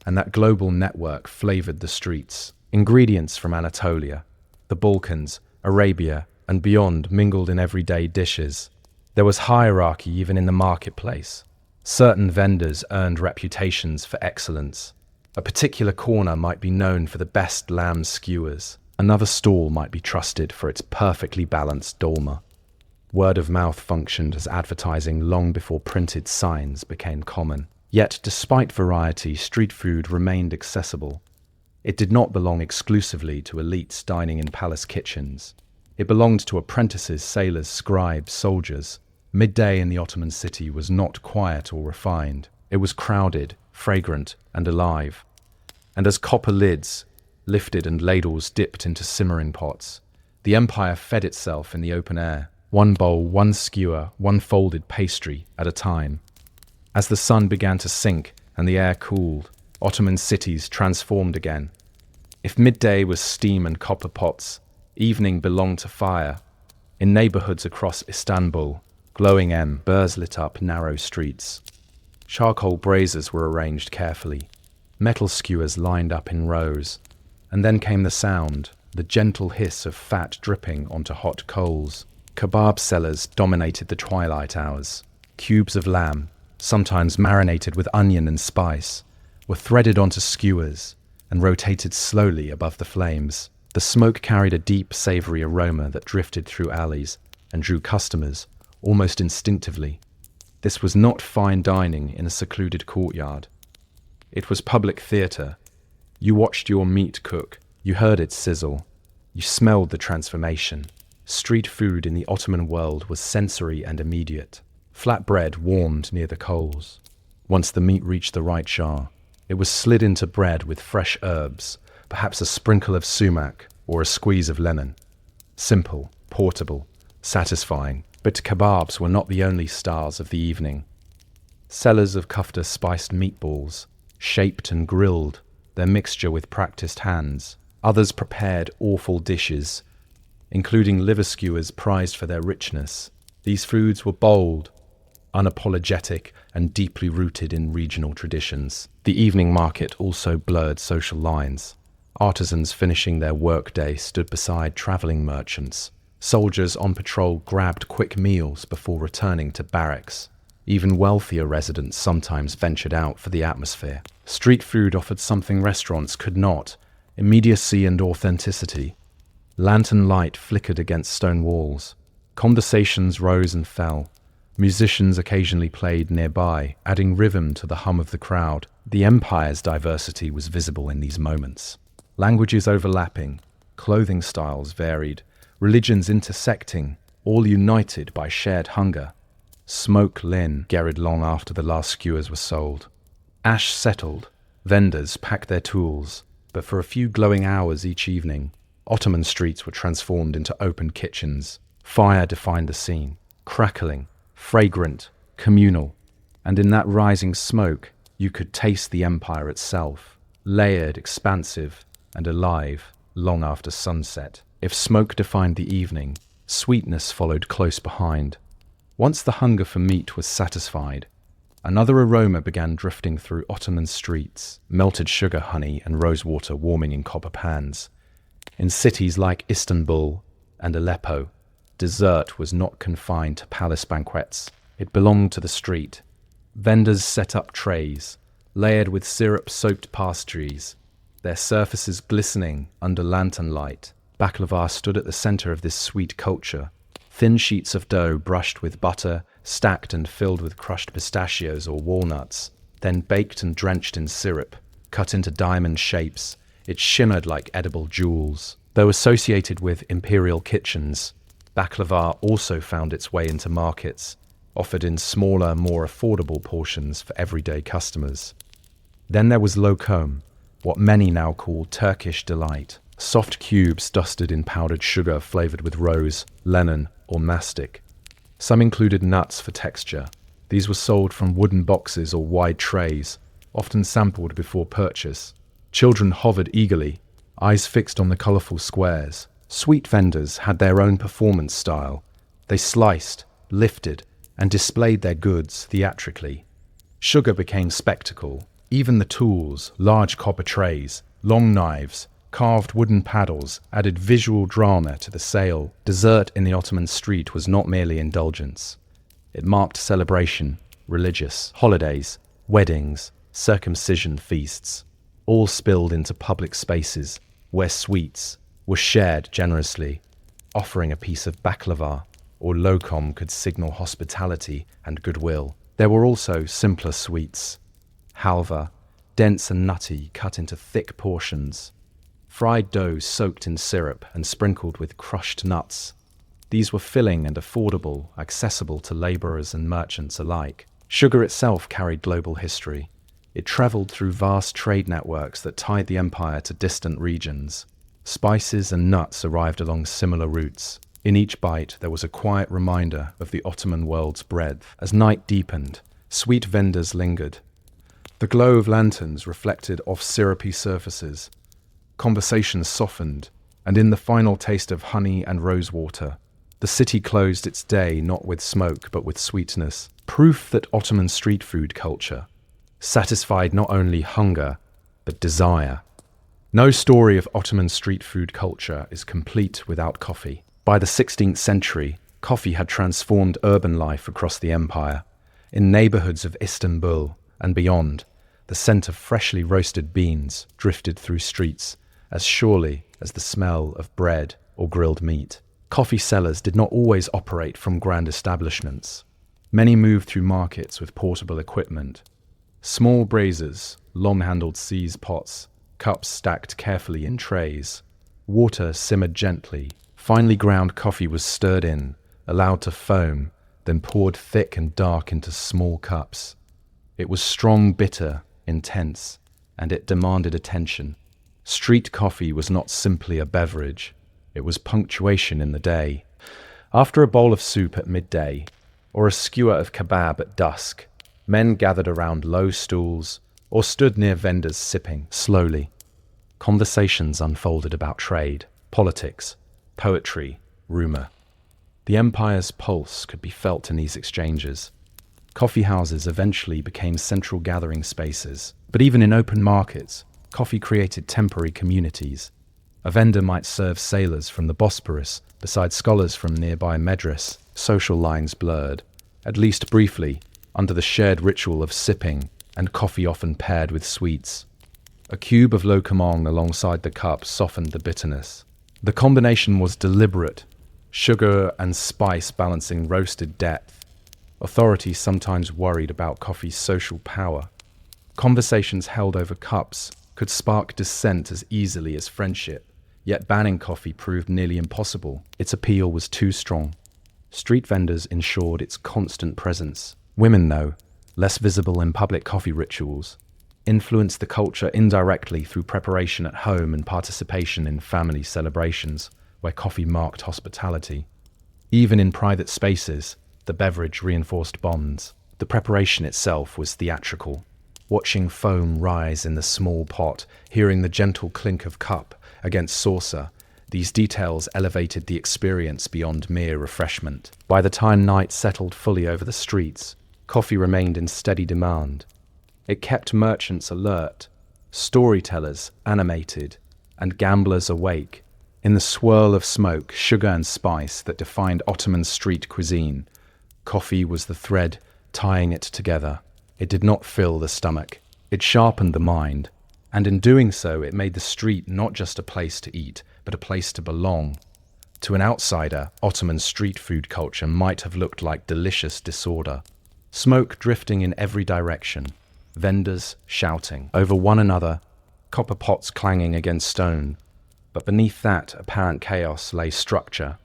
and that global network flavored the streets. Ingredients from Anatolia, the Balkans, Arabia, and beyond mingled in everyday dishes. There was hierarchy even in the marketplace. Certain vendors earned reputations for excellence. A particular corner might be known for the best lamb skewers. Another stall might be trusted for its perfectly balanced dolma. Word of mouth functioned as advertising long before printed signs became common. Yet, despite variety, street food remained accessible. It did not belong exclusively to elites dining in palace kitchens. It belonged to apprentices, sailors, scribes, soldiers. Midday in the Ottoman city was not quiet or refined. It was crowded, fragrant, and alive. And as copper lids lifted and ladles dipped into simmering pots, the empire fed itself in the open air, one bowl, one skewer, one folded pastry at a time. As the sun began to sink and the air cooled, Ottoman cities transformed again. If midday was steam and copper pots, evening belonged to fire. In neighborhoods across Istanbul, glowing embers lit up narrow streets. Charcoal braziers were arranged carefully, metal skewers lined up in rows, and then came the sound, the gentle hiss of fat dripping onto hot coals. Kebab sellers dominated the twilight hours. Cubes of lamb, sometimes marinated with onion and spice, were threaded onto skewers and rotated slowly above the flames. The smoke carried a deep, savory aroma that drifted through alleys and drew customers almost instinctively. This was not fine dining in a secluded courtyard. It was public theatre. You watched your meat cook. You heard it sizzle. You smelled the transformation. Street food in the Ottoman world was sensory and immediate. Flat bread warmed near the coals. Once the meat reached the right jar, it was slid into bread with fresh herbs, perhaps a sprinkle of sumac or a squeeze of lemon. Simple, portable, satisfying. But kebabs were not the only stars of the evening. Sellers of kufta spiced meatballs, shaped and grilled, their mixture with practiced hands. Others prepared awful dishes, including liver skewers prized for their richness. These foods were bold, unapologetic, and deeply rooted in regional traditions. The evening market also blurred social lines. Artisans finishing their workday stood beside traveling merchants. Soldiers on patrol grabbed quick meals before returning to barracks. Even wealthier residents sometimes ventured out for the atmosphere. Street food offered something restaurants could not: immediacy and authenticity. Lantern light flickered against stone walls. Conversations rose and fell. Musicians occasionally played nearby, adding rhythm to the hum of the crowd. The empire's diversity was visible in these moments. Languages overlapping, clothing styles varied, religions intersecting, all united by shared hunger. Smoke lingered long after the last skewers were sold. Ash settled. Vendors packed their tools, but for a few glowing hours each evening, Ottoman streets were transformed into open kitchens. Fire defined the scene, crackling, fragrant, communal, and in that rising smoke, you could taste the empire itself, layered, expansive, and alive long after sunset. If smoke defined the evening, sweetness followed close behind. Once the hunger for meat was satisfied, another aroma began drifting through Ottoman streets, melted sugar, honey, and rosewater warming in copper pans. In cities like Istanbul and Aleppo, dessert was not confined to palace banquets. It belonged to the street. Vendors set up trays, layered with syrup-soaked pastries, their surfaces glistening under lantern light. Baklava stood at the center of this sweet culture. Thin sheets of dough brushed with butter, stacked and filled with crushed pistachios or walnuts, then baked and drenched in syrup, cut into diamond shapes. It shimmered like edible jewels. Though associated with imperial kitchens, baklava also found its way into markets, offered in smaller, more affordable portions for everyday customers. Then there was lokum, what many now call Turkish delight. Soft cubes dusted in powdered sugar flavored with rose, lemon, or mastic. Some included nuts for texture. These were sold from wooden boxes or wide trays, often sampled before purchase. Children hovered eagerly, eyes fixed on the colorful squares. Sweet vendors had their own performance style. They sliced, lifted, and displayed their goods theatrically. Sugar became spectacle. Even the tools, large copper trays, long knives, Carved wooden paddles added visual drama to the sail. Dessert in the Ottoman street was not merely indulgence. It marked celebration, religious, holidays, weddings, circumcision feasts, all spilled into public spaces where sweets were shared generously. Offering a piece of baklava or lokum could signal hospitality and goodwill. There were also simpler sweets, halva, dense and nutty, cut into thick portions, fried dough soaked in syrup and sprinkled with crushed nuts. These were filling and affordable, accessible to laborers and merchants alike. Sugar itself carried global history. It traveled through vast trade networks that tied the empire to distant regions. Spices and nuts arrived along similar routes. In each bite, there was a quiet reminder of the Ottoman world's breadth. As night deepened, sweet vendors lingered. The glow of lanterns reflected off syrupy surfaces. Conversations softened, and in the final taste of honey and rosewater, the city closed its day not with smoke but with sweetness, proof that Ottoman street food culture satisfied not only hunger but desire. No story of Ottoman street food culture is complete without coffee. By the 16th century, coffee had transformed urban life across the empire. In neighborhoods of Istanbul and beyond, the scent of freshly roasted beans drifted through streets as surely as the smell of bread or grilled meat. Coffee sellers did not always operate from grand establishments. Many moved through markets with portable equipment. Small braziers, long-handled seize pots, cups stacked carefully in trays. Water simmered gently. Finely ground coffee was stirred in, allowed to foam, then poured thick and dark into small cups. It was strong, bitter, intense, and it demanded attention. Street coffee was not simply a beverage. It was punctuation in the day. After a bowl of soup at midday, or a skewer of kebab at dusk, men gathered around low stools or stood near vendors sipping. Slowly, conversations unfolded about trade, politics, poetry, rumor. The empire's pulse could be felt in these exchanges. Coffee houses eventually became central gathering spaces, but even in open markets, coffee created temporary communities. A vendor might serve sailors from the Bosporus beside scholars from nearby Medrus. Social lines blurred, at least briefly, under the shared ritual of sipping, and coffee often paired with sweets. A cube of lokumong alongside the cup softened the bitterness. The combination was deliberate, sugar and spice balancing roasted depth. Authorities sometimes worried about coffee's social power. Conversations held over cups could spark dissent as easily as friendship, yet banning coffee proved nearly impossible. Its appeal was too strong. Street vendors ensured its constant presence. Women, though, less visible in public coffee rituals, influenced the culture indirectly through preparation at home and participation in family celebrations, where coffee marked hospitality. Even in private spaces, the beverage reinforced bonds. The preparation itself was theatrical. Watching foam rise in the small pot, hearing the gentle clink of cup against saucer, these details elevated the experience beyond mere refreshment. By the time night settled fully over the streets, coffee remained in steady demand. It kept merchants alert, storytellers animated, and gamblers awake. In the swirl of smoke, sugar and spice that defined Ottoman street cuisine, coffee was the thread tying it together. It did not fill the stomach. It sharpened the mind, and in doing so, it made the street not just a place to eat, but a place to belong. To an outsider, Ottoman street food culture might have looked like delicious disorder. Smoke drifting in every direction, vendors shouting over one another, copper pots clanging against stone. But beneath that apparent chaos lay structure.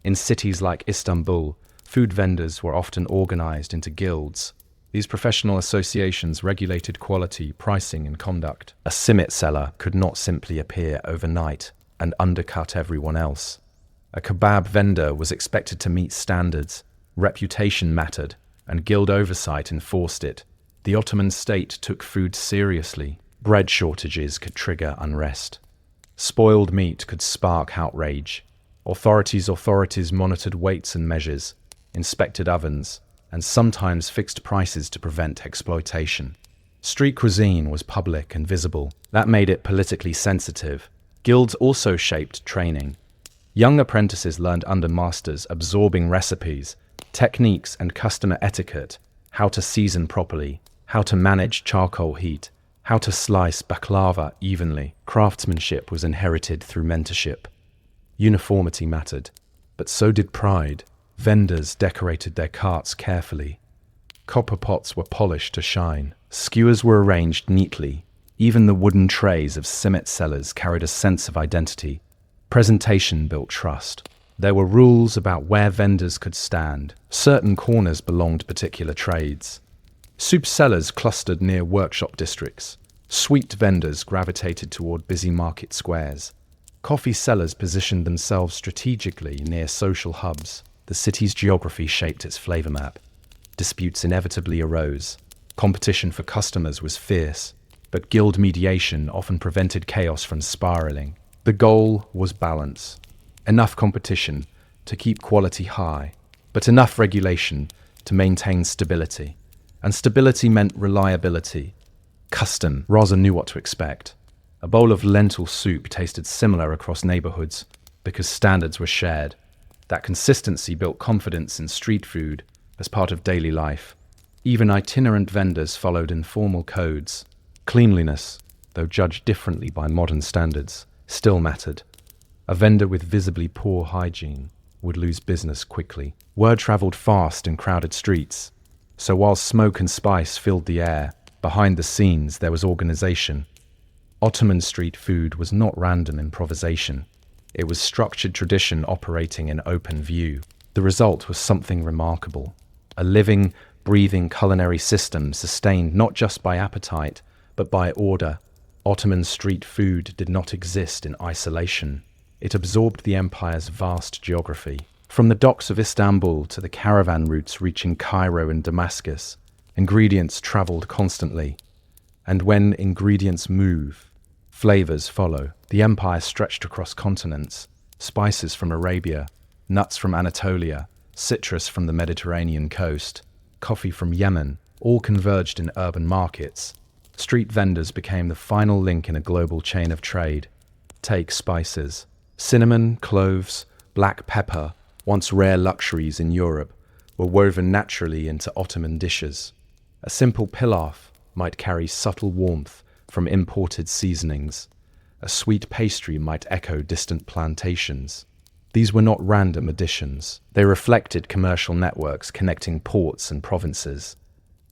In cities like Istanbul, food vendors were often organized into guilds. These professional associations regulated quality, pricing, and conduct. A simit seller could not simply appear overnight and undercut everyone else. A kebab vendor was expected to meet standards. Reputation mattered, and guild oversight enforced it. The Ottoman state took food seriously. Bread shortages could trigger unrest. Spoiled meat could spark outrage. Authorities monitored weights and measures, inspected ovens, and sometimes fixed prices to prevent exploitation. Street cuisine was public and visible. That made it politically sensitive. Guilds also shaped training. Young apprentices learned under masters, absorbing recipes, techniques, and customer etiquette, how to season properly, how to manage charcoal heat, how to slice baklava evenly. Craftsmanship was inherited through mentorship. Uniformity mattered, but so did pride. Vendors decorated their carts carefully. Copper pots were polished to shine. Skewers were arranged neatly. Even the wooden trays of simmet sellers carried a sense of identity. Presentation built trust. There were rules about where vendors could stand. Certain corners belonged to particular trades. Soup sellers clustered near workshop districts. Sweet vendors gravitated toward busy market squares. Coffee sellers positioned themselves strategically near social hubs. The city's geography shaped its flavor map. Disputes inevitably arose. Competition for customers was fierce, but guild mediation often prevented chaos from spiraling. The goal was balance. Enough competition to keep quality high, but enough regulation to maintain stability. And stability meant reliability. Custom. Rosa knew what to expect. A bowl of lentil soup tasted similar across neighborhoods because standards were shared. That consistency built confidence in street food as part of daily life. Even itinerant vendors followed informal codes. Cleanliness, though judged differently by modern standards, still mattered. A vendor with visibly poor hygiene would lose business quickly. Word traveled fast in crowded streets. So while smoke and spice filled the air, behind the scenes there was organization. Ottoman street food was not random improvisation. It was structured tradition operating in open view. The result was something remarkable. A living, breathing culinary system sustained not just by appetite, but by order. Ottoman street food did not exist in isolation. It absorbed the empire's vast geography. From the docks of Istanbul to the caravan routes reaching Cairo and Damascus, ingredients traveled constantly. And when ingredients move, flavors follow. The empire stretched across continents, spices from Arabia, nuts from Anatolia, citrus from the Mediterranean coast, coffee from Yemen, all converged in urban markets. Street vendors became the final link in a global chain of trade. Take spices. Cinnamon, cloves, black pepper, once rare luxuries in Europe, were woven naturally into Ottoman dishes. A simple pilaf might carry subtle warmth from imported seasonings. A sweet pastry might echo distant plantations. These were not random additions. They reflected commercial networks connecting ports and provinces.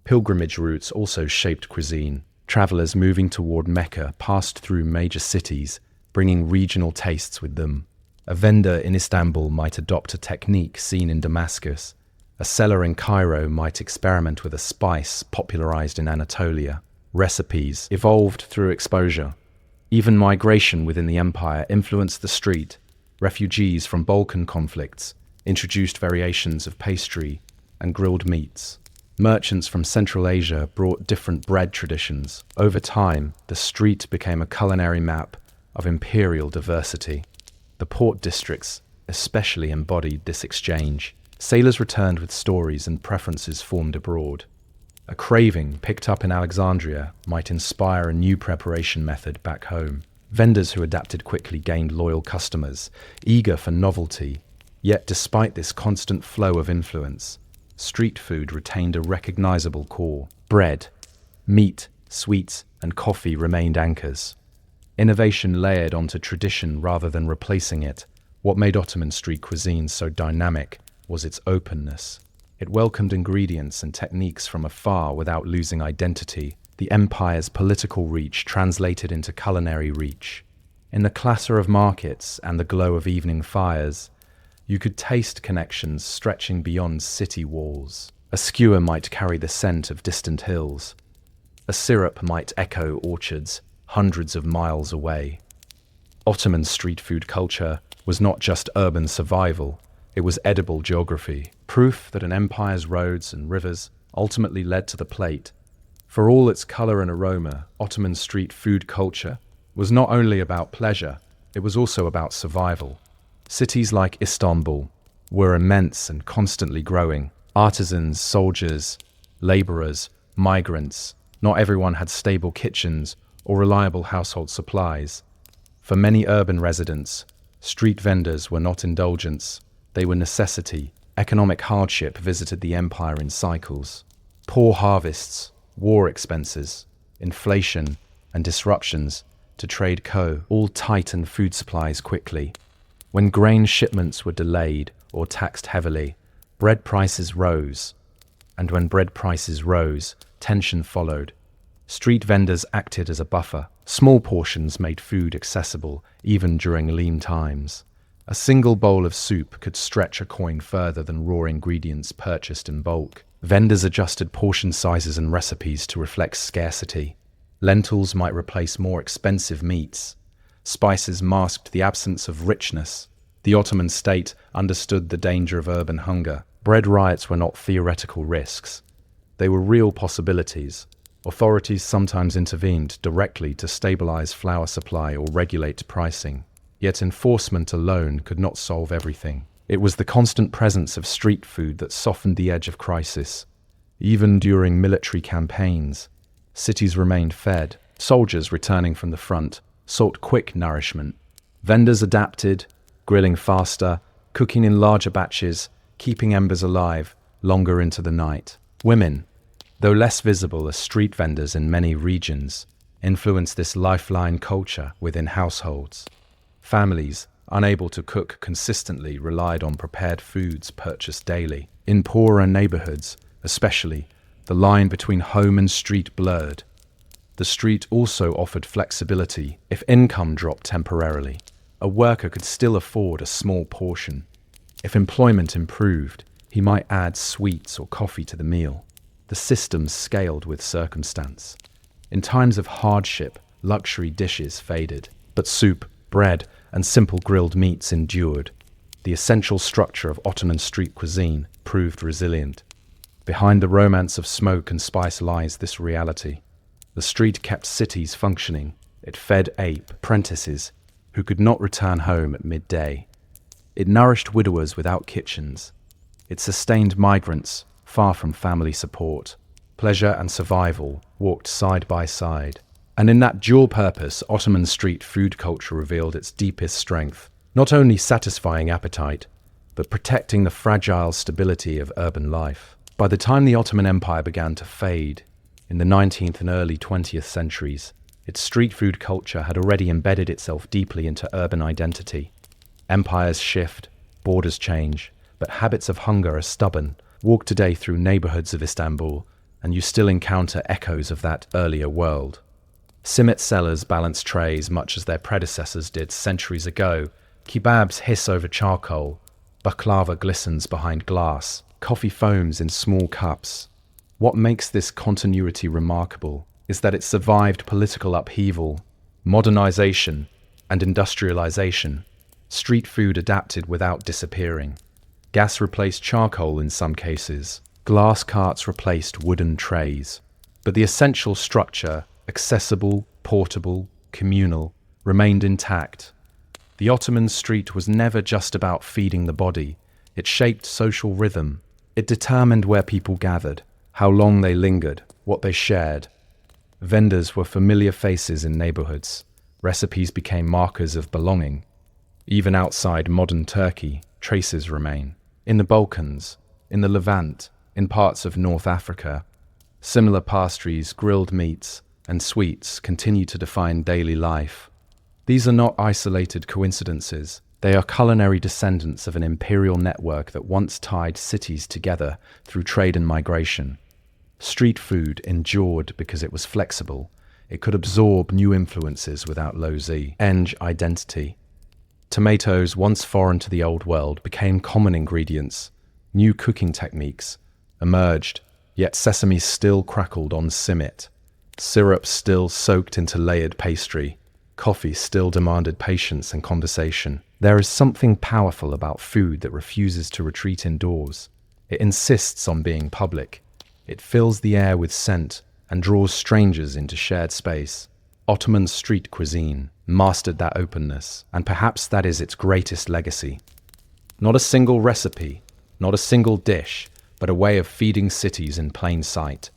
Pilgrimage routes also shaped cuisine. Travelers moving toward Mecca passed through major cities, bringing regional tastes with them. A vendor in Istanbul might adopt a technique seen in Damascus. A seller in Cairo might experiment with a spice popularized in Anatolia. Recipes evolved through exposure. Even migration within the empire influenced the street. Refugees from Balkan conflicts introduced variations of pastry and grilled meats. Merchants from Central Asia brought different bread traditions. Over time, the street became a culinary map of imperial diversity. The port districts especially embodied this exchange. Sailors returned with stories and preferences formed abroad. A craving picked up in Alexandria might inspire a new preparation method back home. Vendors who adapted quickly gained loyal customers, eager for novelty. Yet despite this constant flow of influence, street food retained a recognizable core. Bread, meat, sweets, and coffee remained anchors. Innovation layered onto tradition rather than replacing it. What made Ottoman street cuisine so dynamic was its openness. It welcomed ingredients and techniques from afar without losing identity. The empire's political reach translated into culinary reach. In the clatter of markets and the glow of evening fires, you could taste connections stretching beyond city walls. A skewer might carry the scent of distant hills. A syrup might echo orchards hundreds of miles away. Ottoman street food culture was not just urban survival, it was edible geography, proof that an empire's roads and rivers ultimately led to the plate. For all its color and aroma, Ottoman street food culture was not only about pleasure, it was also about survival. Cities like Istanbul were immense and constantly growing. Artisans, soldiers, laborers, migrants, not everyone had stable kitchens or reliable household supplies. For many urban residents, street vendors were not indulgence, they were necessity. Economic hardship visited the empire in cycles. Poor harvests, war expenses, inflation, and disruptions to trade all tightened food supplies quickly. When grain shipments were delayed or taxed heavily, bread prices rose. And when bread prices rose, tension followed. Street vendors acted as a buffer. Small portions made food accessible, even during lean times. A single bowl of soup could stretch a coin further than raw ingredients purchased in bulk. Vendors adjusted portion sizes and recipes to reflect scarcity. Lentils might replace more expensive meats. Spices masked the absence of richness. The Ottoman state understood the danger of urban hunger. Bread riots were not theoretical risks. They were real possibilities. Authorities sometimes intervened directly to stabilize flour supply or regulate pricing. Yet enforcement alone could not solve everything. It was the constant presence of street food that softened the edge of crisis. Even during military campaigns, cities remained fed. Soldiers returning from the front sought quick nourishment. Vendors adapted, grilling faster, cooking in larger batches, keeping embers alive longer into the night. Women, though less visible as street vendors in many regions, influenced this lifeline culture within households. Families, unable to cook consistently, relied on prepared foods purchased daily. In poorer neighborhoods, especially, the line between home and street blurred. The street also offered flexibility. If income dropped temporarily, a worker could still afford a small portion. If employment improved, he might add sweets or coffee to the meal. The system scaled with circumstance. In times of hardship, luxury dishes faded, but soup, bread, and simple grilled meats endured. The essential structure of Ottoman street cuisine proved resilient. Behind the romance of smoke and spice lies this reality. The street kept cities functioning. It fed apprentices who could not return home at midday. It nourished widowers without kitchens. It sustained migrants far from family support. Pleasure and survival walked side by side. And in that dual purpose, Ottoman street food culture revealed its deepest strength, not only satisfying appetite, but protecting the fragile stability of urban life. By the time the Ottoman Empire began to fade, in the 19th and early 20th centuries, its street food culture had already embedded itself deeply into urban identity. Empires shift, borders change, but habits of hunger are stubborn. Walk today through neighborhoods of Istanbul, and you still encounter echoes of that earlier world. Simit sellers balance trays much as their predecessors did centuries ago. Kebabs hiss over charcoal. Baklava glistens behind glass. Coffee foams in small cups. What makes this continuity remarkable is that it survived political upheaval, modernization, and industrialization. Street food adapted without disappearing. Gas replaced charcoal in some cases. Glass carts replaced wooden trays. But the essential structure, accessible, portable, communal, remained intact. The Ottoman street was never just about feeding the body. It shaped social rhythm. It determined where people gathered, how long they lingered, what they shared. Vendors were familiar faces in neighborhoods. Recipes became markers of belonging. Even outside modern Turkey, traces remain. In the Balkans, in the Levant, in parts of North Africa, similar pastries, grilled meats, and sweets continue to define daily life. These are not isolated coincidences. They are culinary descendants of an imperial network that once tied cities together through trade and migration. Street food endured because it was flexible. It could absorb new influences without losing identity. Tomatoes, once foreign to the old world, became common ingredients. New cooking techniques emerged, yet sesame still crackled on simit. Syrup still soaked into layered pastry. Coffee still demanded patience and conversation. There is something powerful about food that refuses to retreat indoors. It insists on being public. It fills the air with scent and draws strangers into shared space. Ottoman street cuisine mastered that openness, and perhaps that is its greatest legacy. Not a single recipe, not a single dish, but a way of feeding cities in plain sight.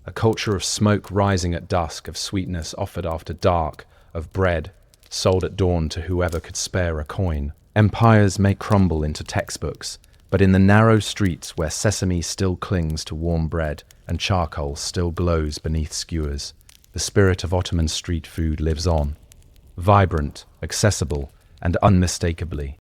A culture of smoke rising at dusk, of sweetness offered after dark, of bread, sold at dawn to whoever could spare a coin. Empires may crumble into textbooks, but in the narrow streets where sesame still clings to warm bread and charcoal still glows beneath skewers, the spirit of Ottoman street food lives on, vibrant, accessible, and unmistakably